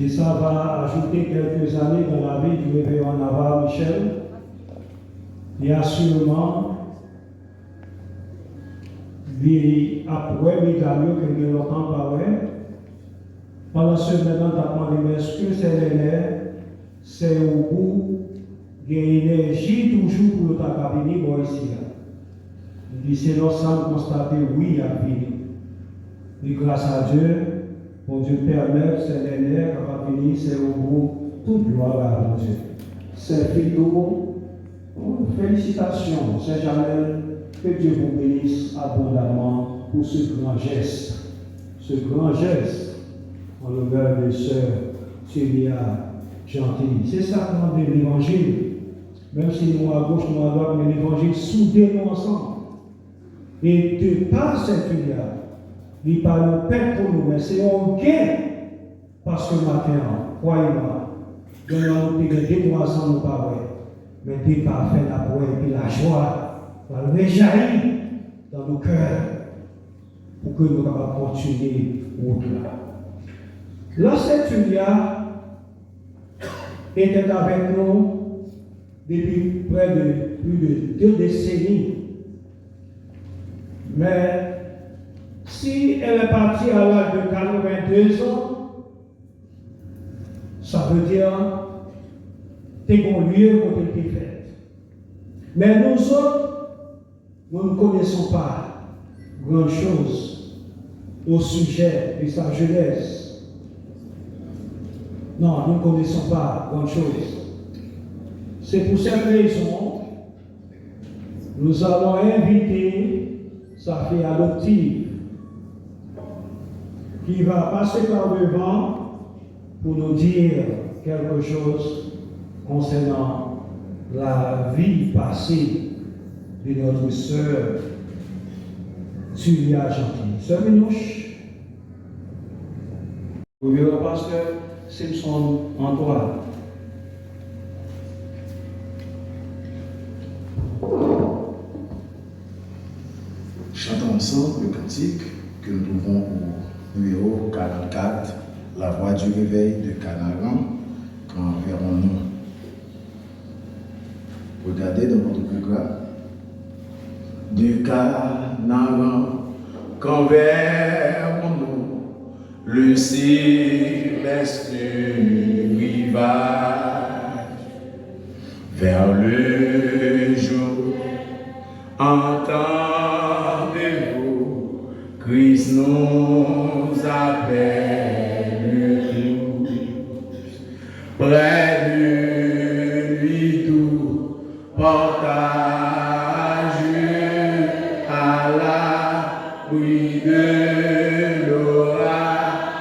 Et ça va ajouter quelques années dans la vie du révérend Navarre Michel. Et assurément, après, il y a mieux que nous l'entendons parler. Pendant ce moment, tu as demandé, est-ce que c'est l'air, c'est au bout, il y a une énergie toujours pour ta cabine, bon ici. Il dit, c'est l'ensemble constaté, oui, il y a fini. Et grâce à Dieu, pour Dieu permettre, c'est l'air qui va venir, c'est au bout, toute gloire à Dieu. C'est plutôt félicitations, Saint-Jamel, que Dieu vous bénisse abondamment pour ce grand geste. Ce grand geste en l'honneur de sœur Célia Gentille. C'est ça qu'on dit l'évangile. Même si nous à gauche, nous à droite, mais l'évangile soudé nous ensemble. Et de par cette union, il parle pas pour nous, mais c'est un gain. Parce que maintenant, croyez-moi, nous avons des mois sans nous parler. Mais dès par fait la joie et puis la joie va rejaillir dans nos cœurs pour que nous puissions continuer au-delà. La Saint-Julia était avec nous depuis plus de 2 décennies. Mais si elle est partie à l'âge de 82 ans, ça veut dire qu'elle a un lieu pour qu'elle est faite. Mais nous autres, nous ne connaissons pas grand-chose au sujet de sa jeunesse. Non, nous ne connaissons pas grand-chose. C'est pour cette raison nous allons inviter sa fille adoptive qui va passer par devant pour nous dire quelque chose concernant la vie passée de notre sœur Julia Gentil. Sœur Minouche. Oui, le pasteur Simpson Antoine. Chantons ensemble le cantique que nous trouvons au numéro 44, La voix du réveil de Canaran. Quand verrons-nous? Regardez dans votre programme. Du Canaran, quand verrons-nous le céleste rivage vers le jour? Entendez-vous, Christ nous appelle tous, près de lui tout partage à l'abri de l'orage,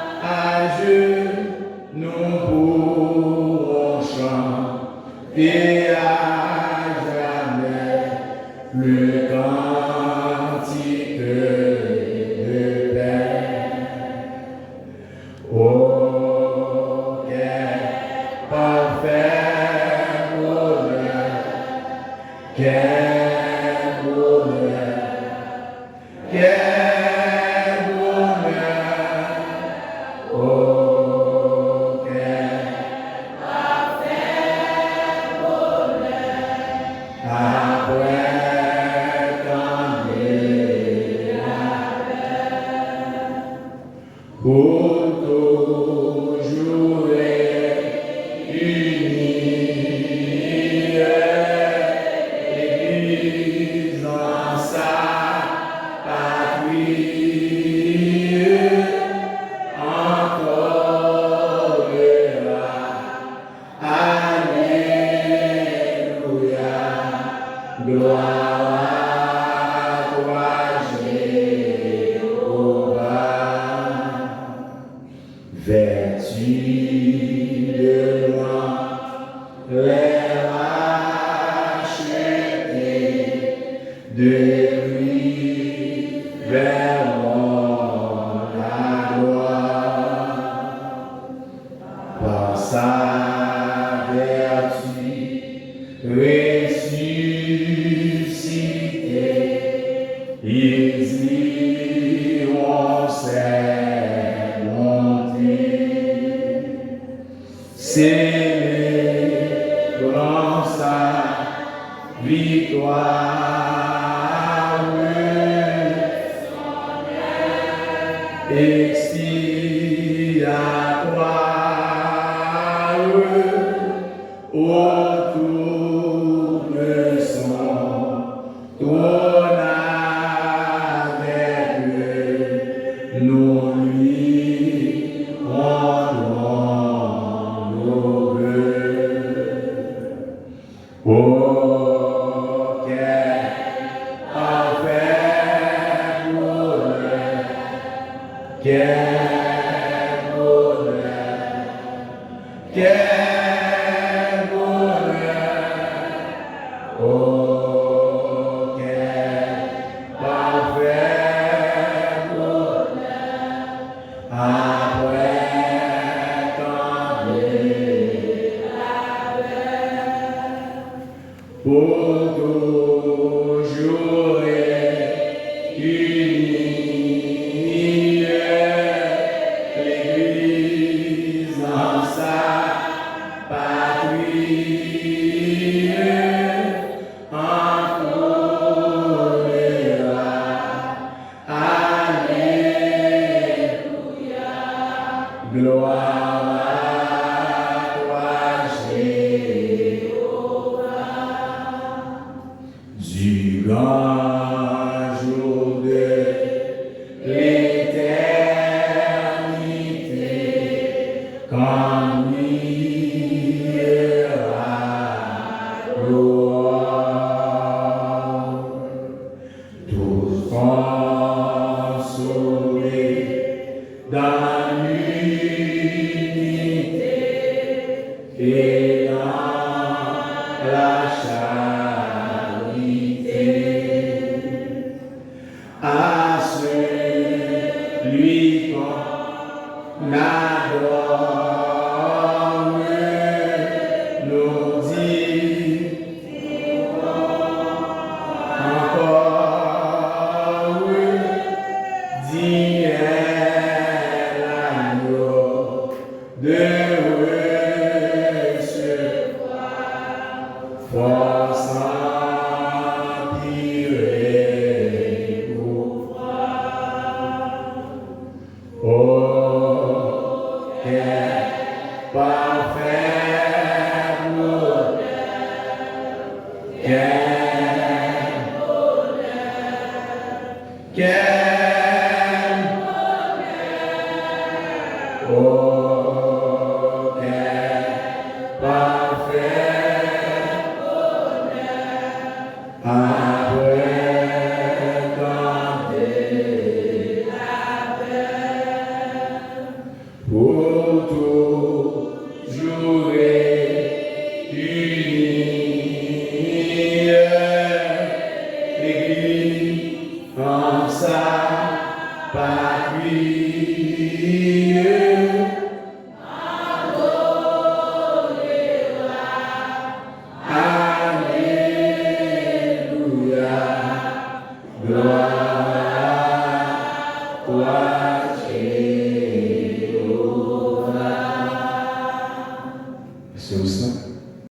nous pourrons chanter à jamais le cantique de paix. Oh, quel parfait bonheur, quel bonheur, quel bonheur. Oh, quel parfait bonheur. Après pour toujours unis, l'Église en sa patrie, encore là, alléluia, gloire à toi, Jéhovah. Vertu de loin, les rachetés, de lui verront la gloire. Par sa vertu ressuscité, ils iront célébrant sa victoire, expiatoire, autour de son trône avec nous lui rendons nos vœux. Oh, quel parfait bonheur, quel bonheur, quel bonheur. Oh, quel parfait bonheur, après tant pour toujours unis, l'Église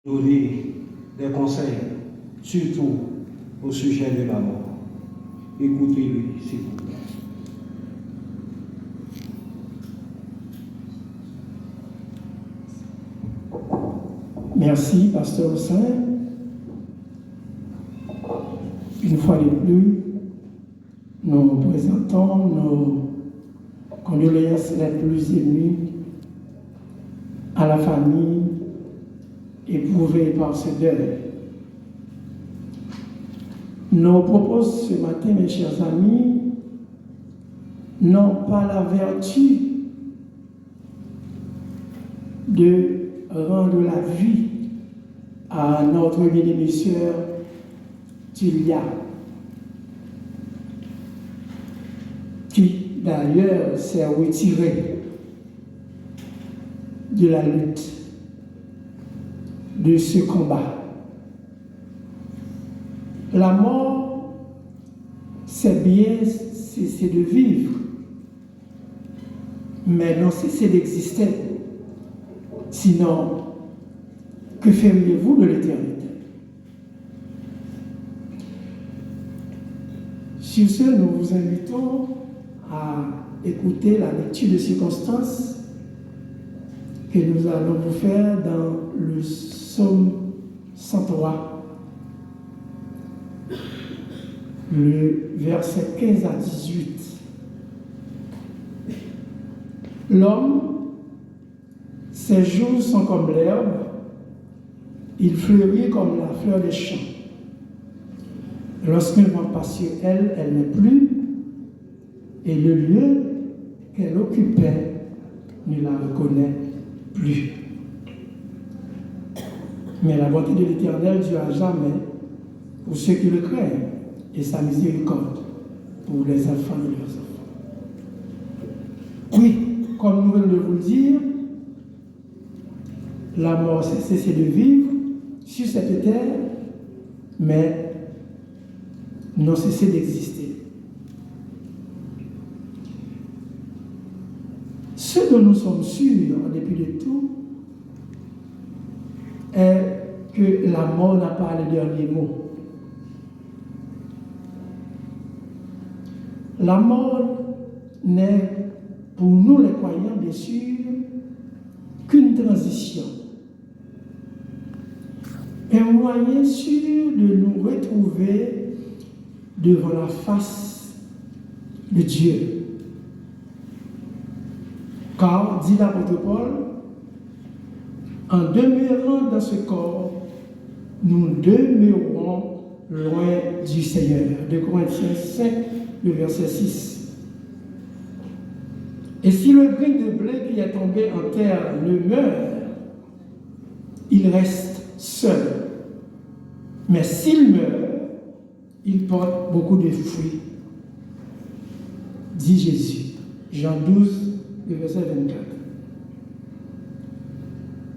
Donner des conseils, surtout au sujet de la mort. Écoutez-lui, s'il vous plaît. Merci, Pasteur Hussein. Une fois de plus, nous présentons nos condoléances les plus émues à la famille éprouvée par ce deuil. Nos propos ce matin, mes chers amis, n'ont pas la vertu de rendre la vie à notre bien-aimée sœur Julia, qui d'ailleurs s'est retirée de la lutte, de ce combat. La mort, c'est bien cesser de vivre, mais non cesser d'exister. Sinon, que feriez-vous de l'éternité? Sur ce, nous vous invitons à écouter la lecture de circonstances que nous allons vous faire dans le psaume 103, le verset 15 à 18. L'homme, ses jours sont comme l'herbe, il fleurit comme la fleur des champs. Lorsqu'un vent passe sur elle, elle n'est plus, et le lieu qu'elle occupait ne la reconnaît plus. Mais la bonté de l'Éternel durera jamais pour ceux qui le craignent, et sa miséricorde pour les enfants de leurs enfants. Oui, comme nous venons de vous le dire, la mort, c'est cesser de vivre sur cette terre, mais non cesser d'exister. Ce dont nous sommes sûrs, en dépit de tout, est que la mort n'a pas le dernier mot. La mort n'est, pour nous les croyants, bien sûr, qu'une transition. Un moyen sûr de nous retrouver devant la face de Dieu. Car, dit l'apôtre Paul, en demeurant dans ce corps, nous demeurons loin du Seigneur. 2 Corinthiens 5, le verset 6. Et si le grain de blé qui est tombé en terre ne meurt, il reste seul. Mais s'il meurt, il porte beaucoup de fruits. Dit Jésus. Jean 12, le verset 24.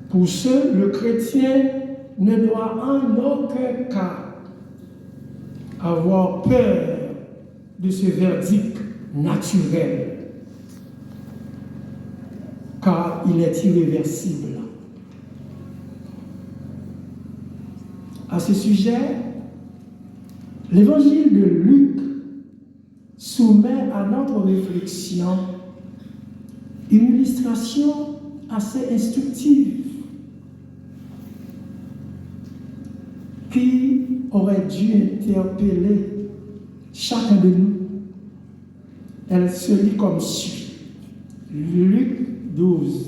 Pour ce, le chrétien ne doit en aucun cas avoir peur de ce verdict naturel, car il est irréversible. À ce sujet, l'évangile de Luc soumet à notre réflexion une illustration assez instructive qui aurait dû interpeller chacun de nous. Elle se lit comme suit. Luc 12,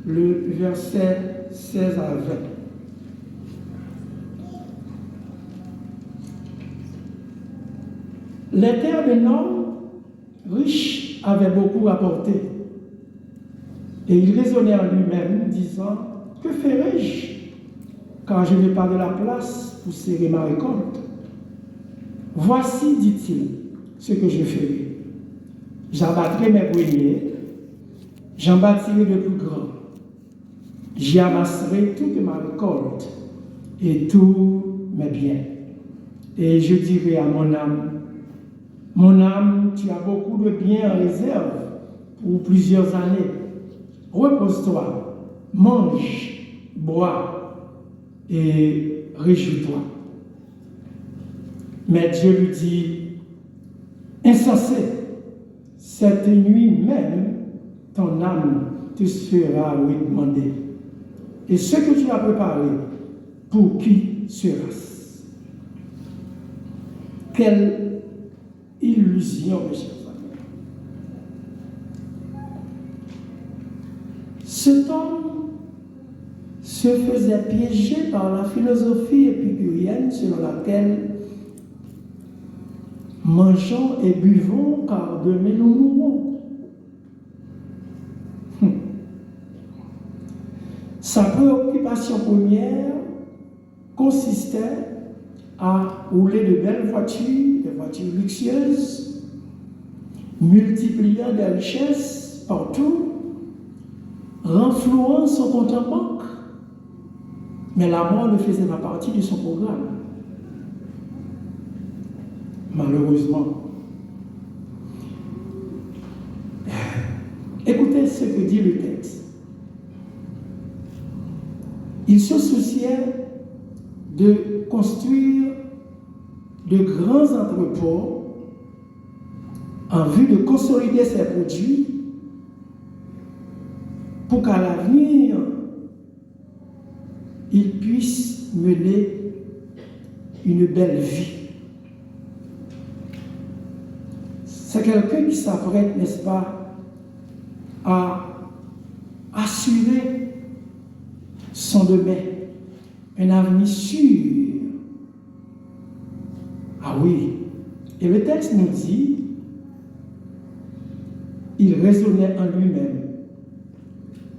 le verset 16 à 20. Les terres d'un homme riche avaient beaucoup apporté. Et il raisonnait en lui-même, disant, que ferai-je, car je n'ai pas de la place pour serrer ma récolte? Voici, dit-il, ce que je ferai. J'abattrai mes greniers, j'en bâtirai de plus grands. J'y amasserai toute ma récolte et tous mes biens. Et je dirai à mon âme, tu as beaucoup de biens en réserve pour plusieurs années. Repose-toi, mange, bois et réjouis-toi. Mais Dieu lui dit, insensé, cette nuit même, ton âme te sera redemandée. Et ce que tu as préparé, pour qui sera-ce? Quelle illusion, mes chers amis. Cet homme se faisait piéger par la philosophie épicurienne selon laquelle mangeons et buvons car demain nous mourrons. Sa préoccupation première consistait à rouler de belles voitures, des voitures luxueuses, multipliant des richesses partout, renflouant son compte en banque. Mais la mort ne faisait pas partie de son programme. Malheureusement. Écoutez ce que dit le texte. Il se souciait de construire de grands entrepôts en vue de consolider ses produits pour qu'à l'avenir, il puisse mener une belle vie. C'est quelqu'un qui s'apprête, n'est-ce pas, à assurer son demain, un avenir sûr. Ah oui, et le texte nous dit, il raisonnait en lui-même,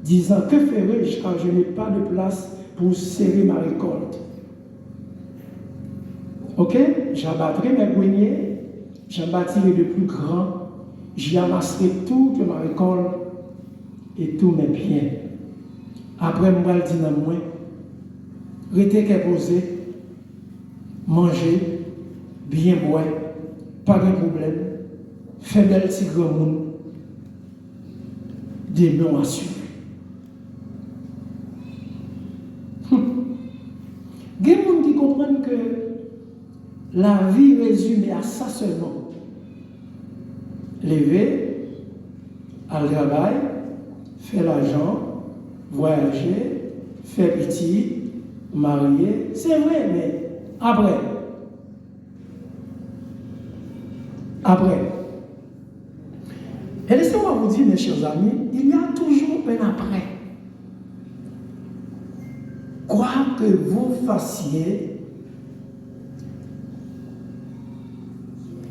disant, que ferai-je car je n'ai pas de place pour serrer ma récolte? Ok, j'abattrai mes greniers, j'en bâtirai de plus grands, j'y amasserai toute ma récolte et tous mes biens. Après, moi, je dis non, moi, restez qu'à poser, manger, bien boire, pas de problème, faire belle petit grand monde. des non assurés. Il y a des gens qui comprennent que la vie résumée à ça seulement. Lever, aller au travail, faire l'argent, voyager, faire petit, marier. C'est vrai, mais après. Et laissez-moi vous dire, mes chers amis, il y a toujours un après. Quoi que vous fassiez,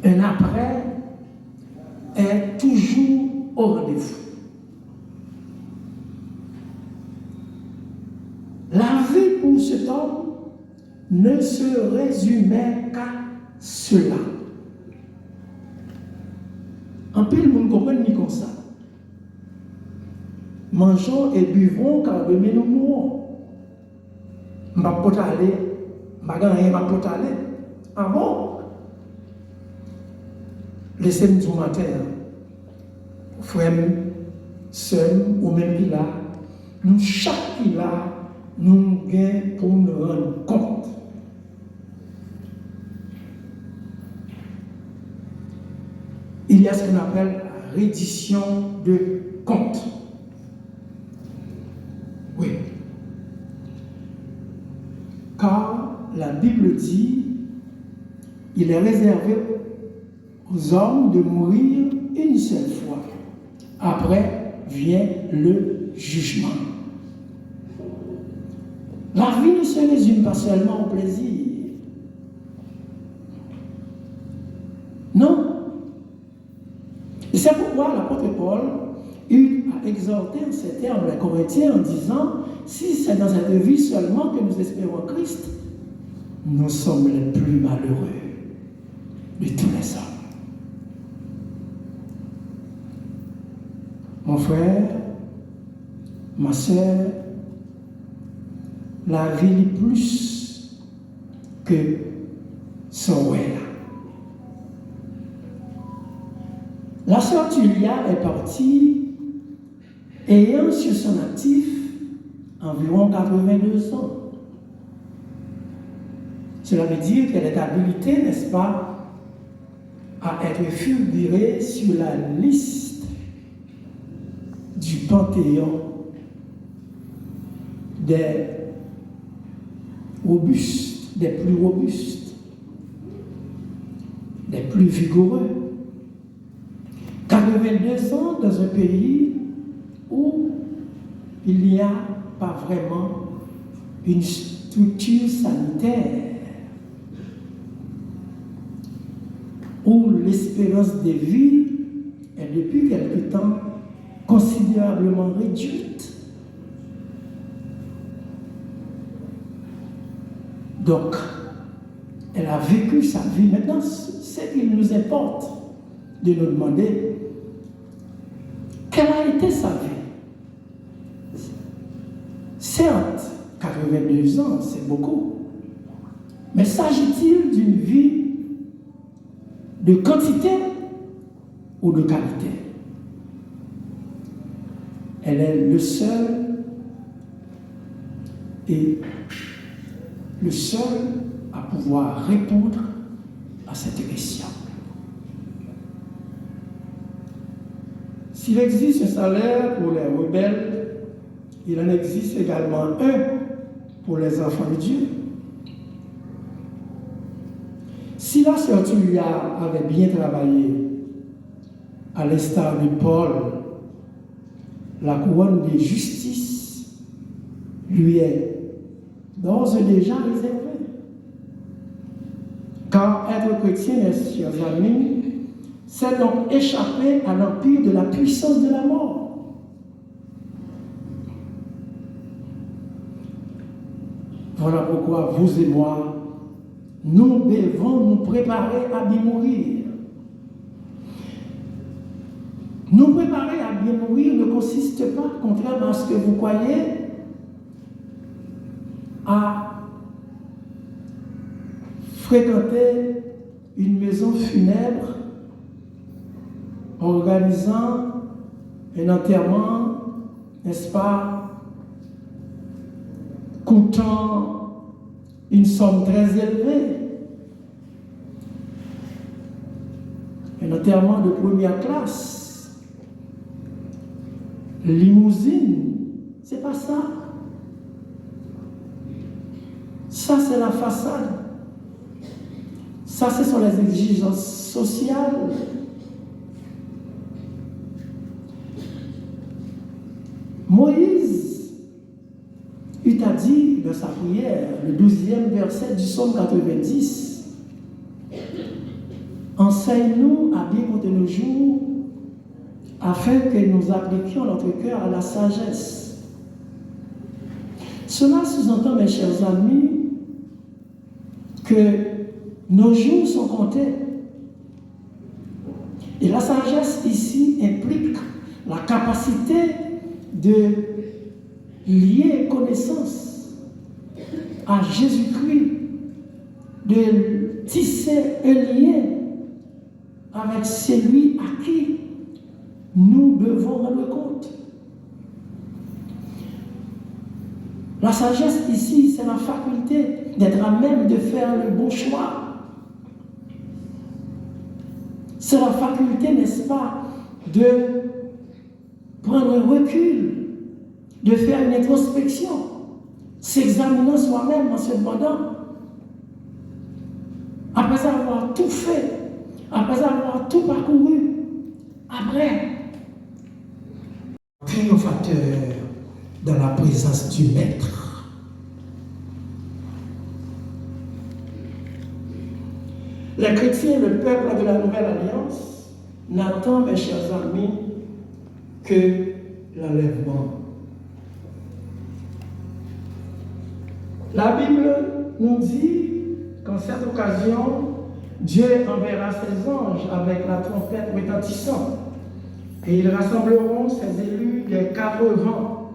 un après est toujours au rendez-vous. La vie pour cet homme ne se résumait qu'à cela. En plus, le monde comprend ni comme ça. Mangeons et buvons car demain nous mourrons. Je ne vais pas aller, je ne vais pas aller. Ah bon? Laissez-moi dire matin, frère, seul ou même là, nous, chaque là, nous gagnons pour nous rendre compte. Il y a ce qu'on appelle la reddition de compte. Oui. Car la Bible dit, il est réservé aux hommes de mourir une seule fois. Après vient le jugement. La vie ne se résume pas seulement au plaisir. Non. Et c'est pourquoi l'apôtre Paul a exhorté en ces termes les Corinthiens en disant, si c'est dans cette vie seulement que nous espérons Christ, nous sommes les plus malheureux de tous les hommes. Mon frère, ma soeur, la vie est plus que son ouais. La sœur Tulia est partie ayant sur son actif environ 82 ans. Cela veut dire qu'elle est habilitée, n'est-ce pas, à être figurée sur la liste du panthéon des robustes, des plus robustes, des plus vigoureux. 82 ans dans un pays où il n'y a pas vraiment une structure sanitaire, où l'espérance de vie est depuis quelque temps considérablement réduite. Donc, elle a vécu sa vie. Maintenant, ce qu'il nous importe de nous demander quelle a été sa vie. Certes, 82 ans, c'est beaucoup. Mais s'agit-il d'une vie de quantité ou de qualité? Elle est le seul à pouvoir répondre à cette question. S'il existe un salaire pour les rebelles, il en existe également un pour les enfants de Dieu. Si la sœur Tulia avait bien travaillé, à l'instar de Paul, la couronne de justice lui est d'ores et déjà réservée. Car être chrétien, mes chers amis, c'est donc échapper à l'empire de la puissance de la mort. Voilà pourquoi vous et moi, nous devons nous préparer à bien mourir. Nous préparer à bien mourir ne consiste pas, contrairement à ce que vous croyez, à fréquenter une maison funèbre organisant un enterrement n'est-ce pas, coûtant une somme très élevée. Un enterrement de première classe, limousine, c'est pas ça. Ça, c'est la façade. Ça, ce sont les exigences sociales. Moïse, il t'a dit dans sa prière, le 12e verset du psaume 90, enseigne-nous à bien compter nos jours, afin que nous appliquions notre cœur à la sagesse. Cela sous-entend, mes chers amis, que nos jours sont comptés. Et la sagesse ici implique la capacité de lier connaissance à Jésus-Christ, de tisser un lien avec celui à qui nous devons rendre compte. La sagesse ici, c'est la faculté d'être à même de faire le bon choix. C'est la faculté, n'est-ce pas, de prendre un recul, de faire une introspection, s'examinant soi-même en se demandant, après avoir tout fait, après avoir tout parcouru, après, triomphateur dans la présence du Maître. Les chrétiens, le peuple de la Nouvelle Alliance, n'attend, mes chers amis, que l'enlèvement. La Bible nous dit qu'en cette occasion, Dieu enverra ses anges avec la trompette retentissante et ils rassembleront ses élus des 4 vents,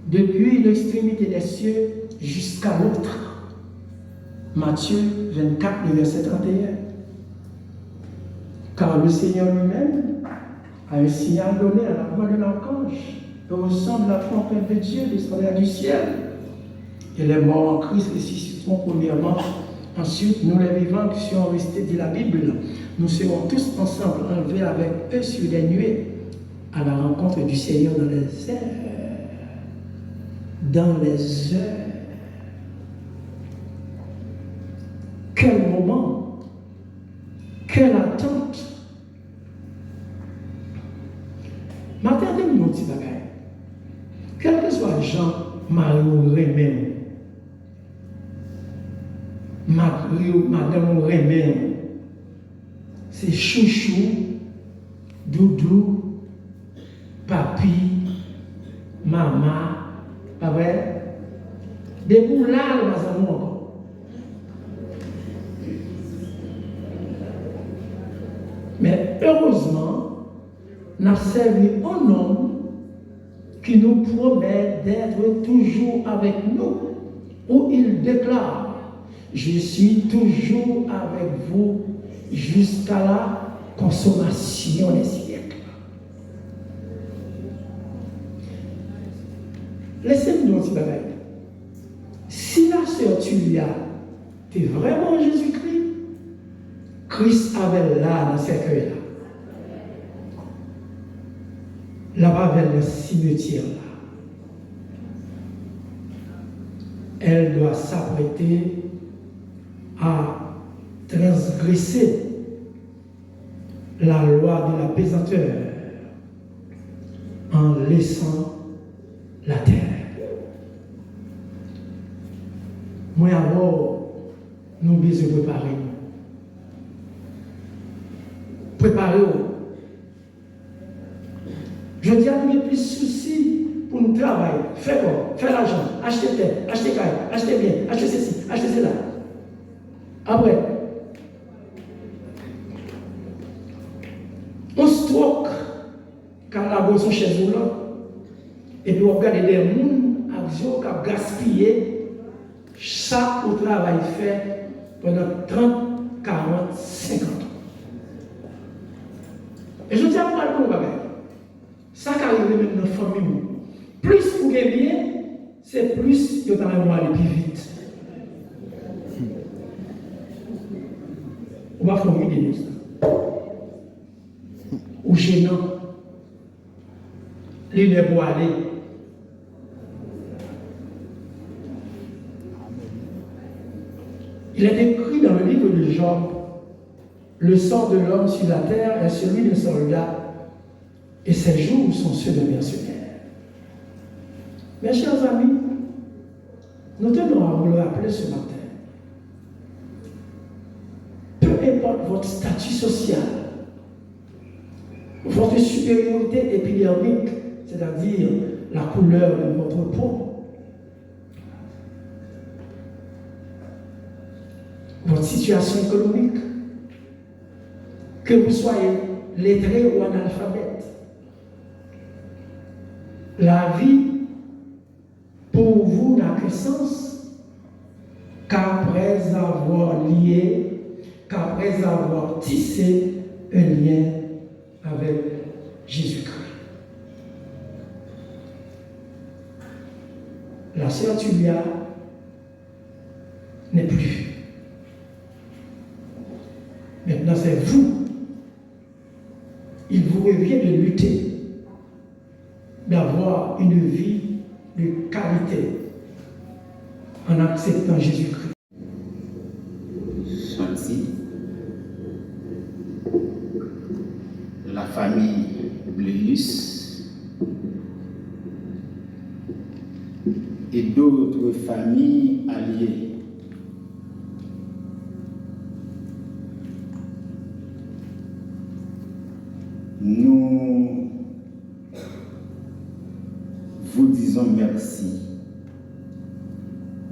depuis l'extrémité des cieux jusqu'à l'autre. Matthieu 24, le verset 31. Car le Seigneur lui-même a un signal donné à la voix de l'archange, et au son de la trompette de Dieu descendra du ciel. Et les morts en Christ ressusciteront premièrement. Ensuite, nous les vivants qui sont restés, dit la Bible, nous serons tous ensemble enlevés avec eux sur les nuées à la rencontre du Seigneur dans les airs. Dans les airs. Quel moment, quelle attente. Maintenant, nous dit bagaille. Quel que soit Jean, Mario, Rémen, Madame Rémen, c'est chouchou, doudou, papi, maman, pas vrai? Des boulars, ma amour. Mais heureusement, nous avons servi un homme qui nous promet d'être toujours avec nous, où il déclare, je suis toujours avec vous jusqu'à la consommation des siècles. Laissez-moi dire un petit bagage. Si la sœur Tulia était vraiment Jésus-Christ, Christ avait là dans ce cercueil-là. Là-bas vers le cimetière-là. Elle doit s'apprêter à transgresser la loi de la pesanteur en laissant la terre. Moi, avant, nous devons préparer. Préparez-vous. Je dis à nous, il y a plus de soucis pour nous travailler. Faites quoi? Faites l'argent. Achetez terre, achetez caille, achetez bien, achetez ceci, achetez cela. Après, on stocke quand la bosse sont chez nous là. Et puis on regarde des gens qui ont gaspillé ça au travail fait pendant 30, 40, 50 ans. Et je dis à moi, ça qui arrive même dans la famille, Plus vous gagnez, c'est plus que vous allez aller plus vite. On va formuler ça. Ou gênant. Il est pour aller. Il est écrit dans le livre de Job, le sort de l'homme sur la terre est celui d'un soldat, et ses jours sont ceux de mercenaires. Mes chers amis, nous tenons à vous le rappeler ce matin. Peu importe votre statut social, votre supériorité épidermique, c'est-à-dire la couleur de votre peau, votre situation économique, que vous soyez lettré ou analphabète, la vie pour vous n'a que sens qu'après avoir lié, qu'après avoir tissé un lien avec Jésus-Christ. La sœur Tulia n'est plus. Maintenant, c'est vous. Il vous revient de lutter, d'avoir une vie de qualité en acceptant Jésus-Christ. Chanty, la famille Bleus et d'autres familles alliées. Nous vous disons merci.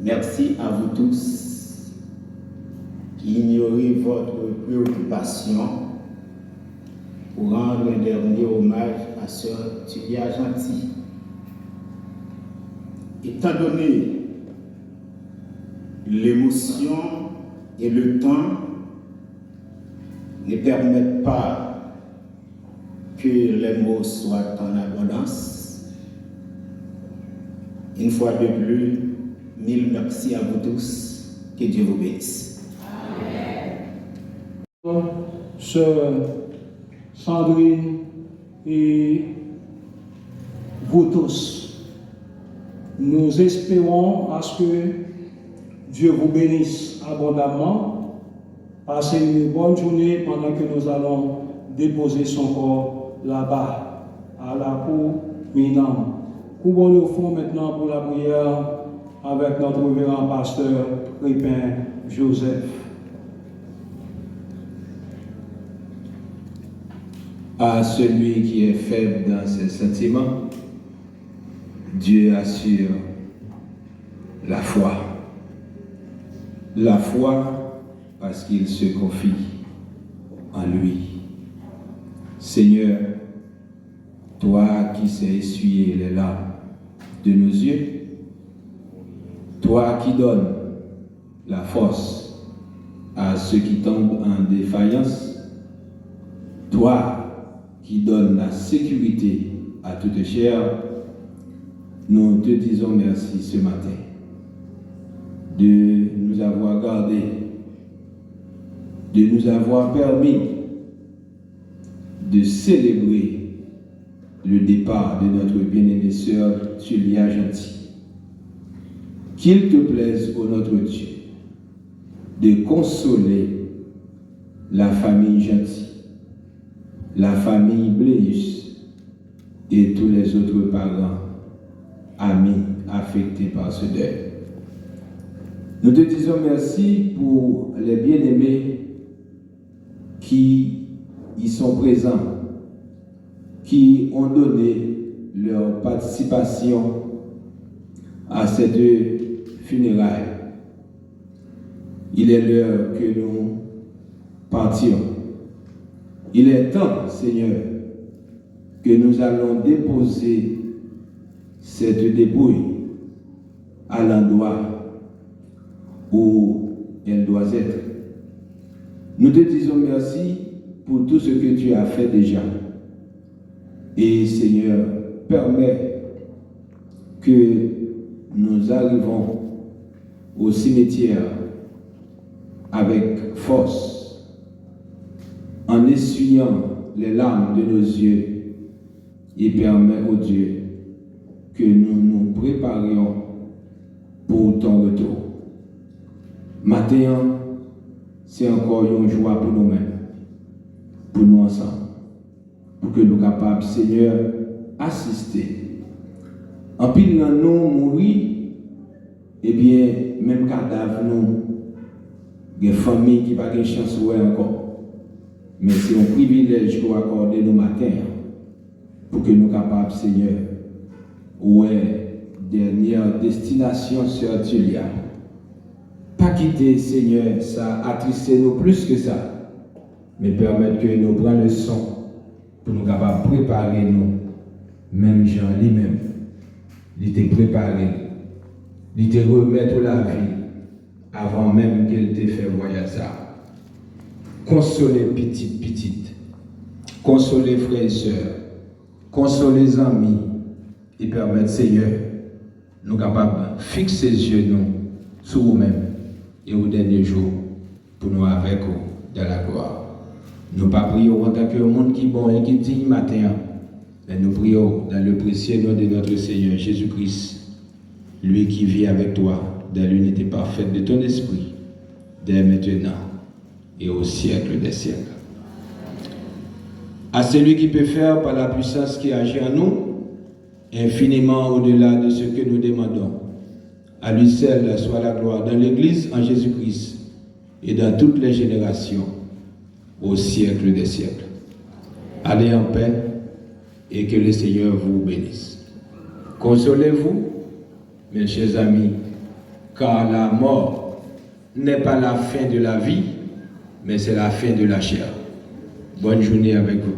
Merci à vous tous qui ignorez votre préoccupation pour rendre un dernier hommage à Sœur Tulia Gentil. Étant donné l'émotion et le temps ne permettent pas que les mots soient en abondance. Une fois de plus, mille merci à vous tous. Que Dieu vous bénisse. Amen. Sœur Sandrine et vous tous, nous espérons à ce que Dieu vous bénisse abondamment. Passez une bonne journée pendant que nous allons déposer son corps là-bas, à la cour Minam. Couvrons-nous au fond maintenant pour la prière avec notre révérend pasteur Crépin Joseph. À celui qui est faible dans ses sentiments, Dieu assure la foi. La foi parce qu'il se confie en lui. Seigneur, toi qui sais essuyer les larmes de nos yeux, toi qui donnes la force à ceux qui tombent en défaillance, toi qui donnes la sécurité à toute chair, nous te disons merci ce matin de nous avoir gardés, de nous avoir permis de célébrer le départ de notre bien-aimée sœur Tulia Gentil. Qu'il te plaise, ô notre Dieu, de consoler la famille Gentil, la famille Bleus et tous les autres parents, amis affectés par ce deuil. Nous te disons merci pour les bien-aimés qui y sont présents, qui ont donné leur participation à cette funérailles. Il est l'heure que nous partions. Il est temps, Seigneur, que nous allons déposer cette dépouille à l'endroit où elle doit être. Nous te disons merci pour tout ce que tu as fait déjà. Et Seigneur, permets que nous arrivons au cimetière avec force, en essuyant les larmes de nos yeux, et permet au Dieu que nous nous préparions pour ton retour. Matin, c'est encore une joie pour nous-mêmes, pour nous ensemble, pour que nous soyons capables, Seigneur, assister. En pile dans nous mourir, eh bien, même cadavre nous, des familles qui n'ont pas de chance encore. Mais c'est un privilège qu'on accorde nos matins pour que nous soyons capables, Seigneur, ouais, dernière destination sur Tulia. Pas quitter, Seigneur, ça attristé nous plus que ça, mais permettre que nous prenions le son pour nous capables de préparer nous, même Jean lui-même, il était préparé, il était remettre la vie avant même qu'il t'ait fait voyage ça. Consoler petite, consoler frères et sœurs, consoler les amis et permettre, Seigneur, nous capables de fixer les yeux nous sur nous-mêmes et au dernier jour pour nous avec vous dans la gloire. Nous ne prions en tant que monde qui est bon et qui digne matin, mais nous prions dans le précieux nom de notre Seigneur Jésus-Christ, lui qui vit avec toi dans l'unité parfaite de ton esprit, dès maintenant et au siècle des siècles. À celui qui peut faire par la puissance qui agit en nous, infiniment au-delà de ce que nous demandons. À lui seul soit la gloire dans l'Église en Jésus-Christ et dans toutes les générations, au siècle des siècles. Allez en paix et que le Seigneur vous bénisse. Consolez-vous, mes chers amis, car la mort n'est pas la fin de la vie, mais c'est la fin de la chair. Bonne journée avec vous.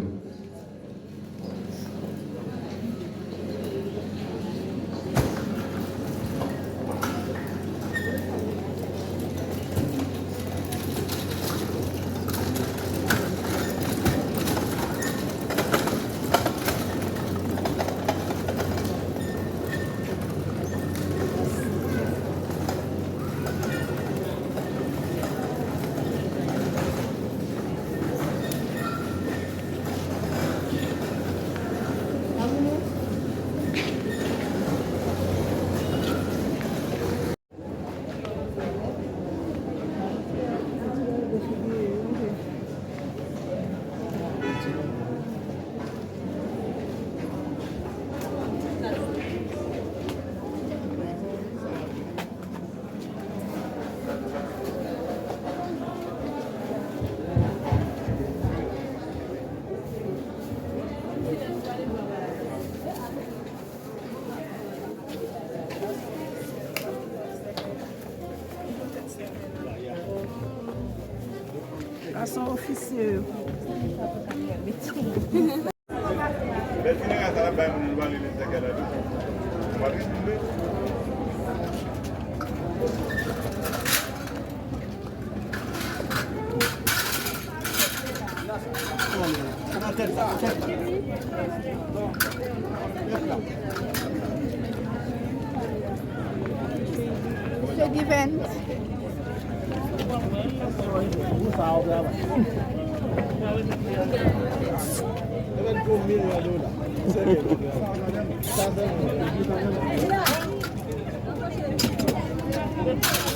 Garçon officieux. $7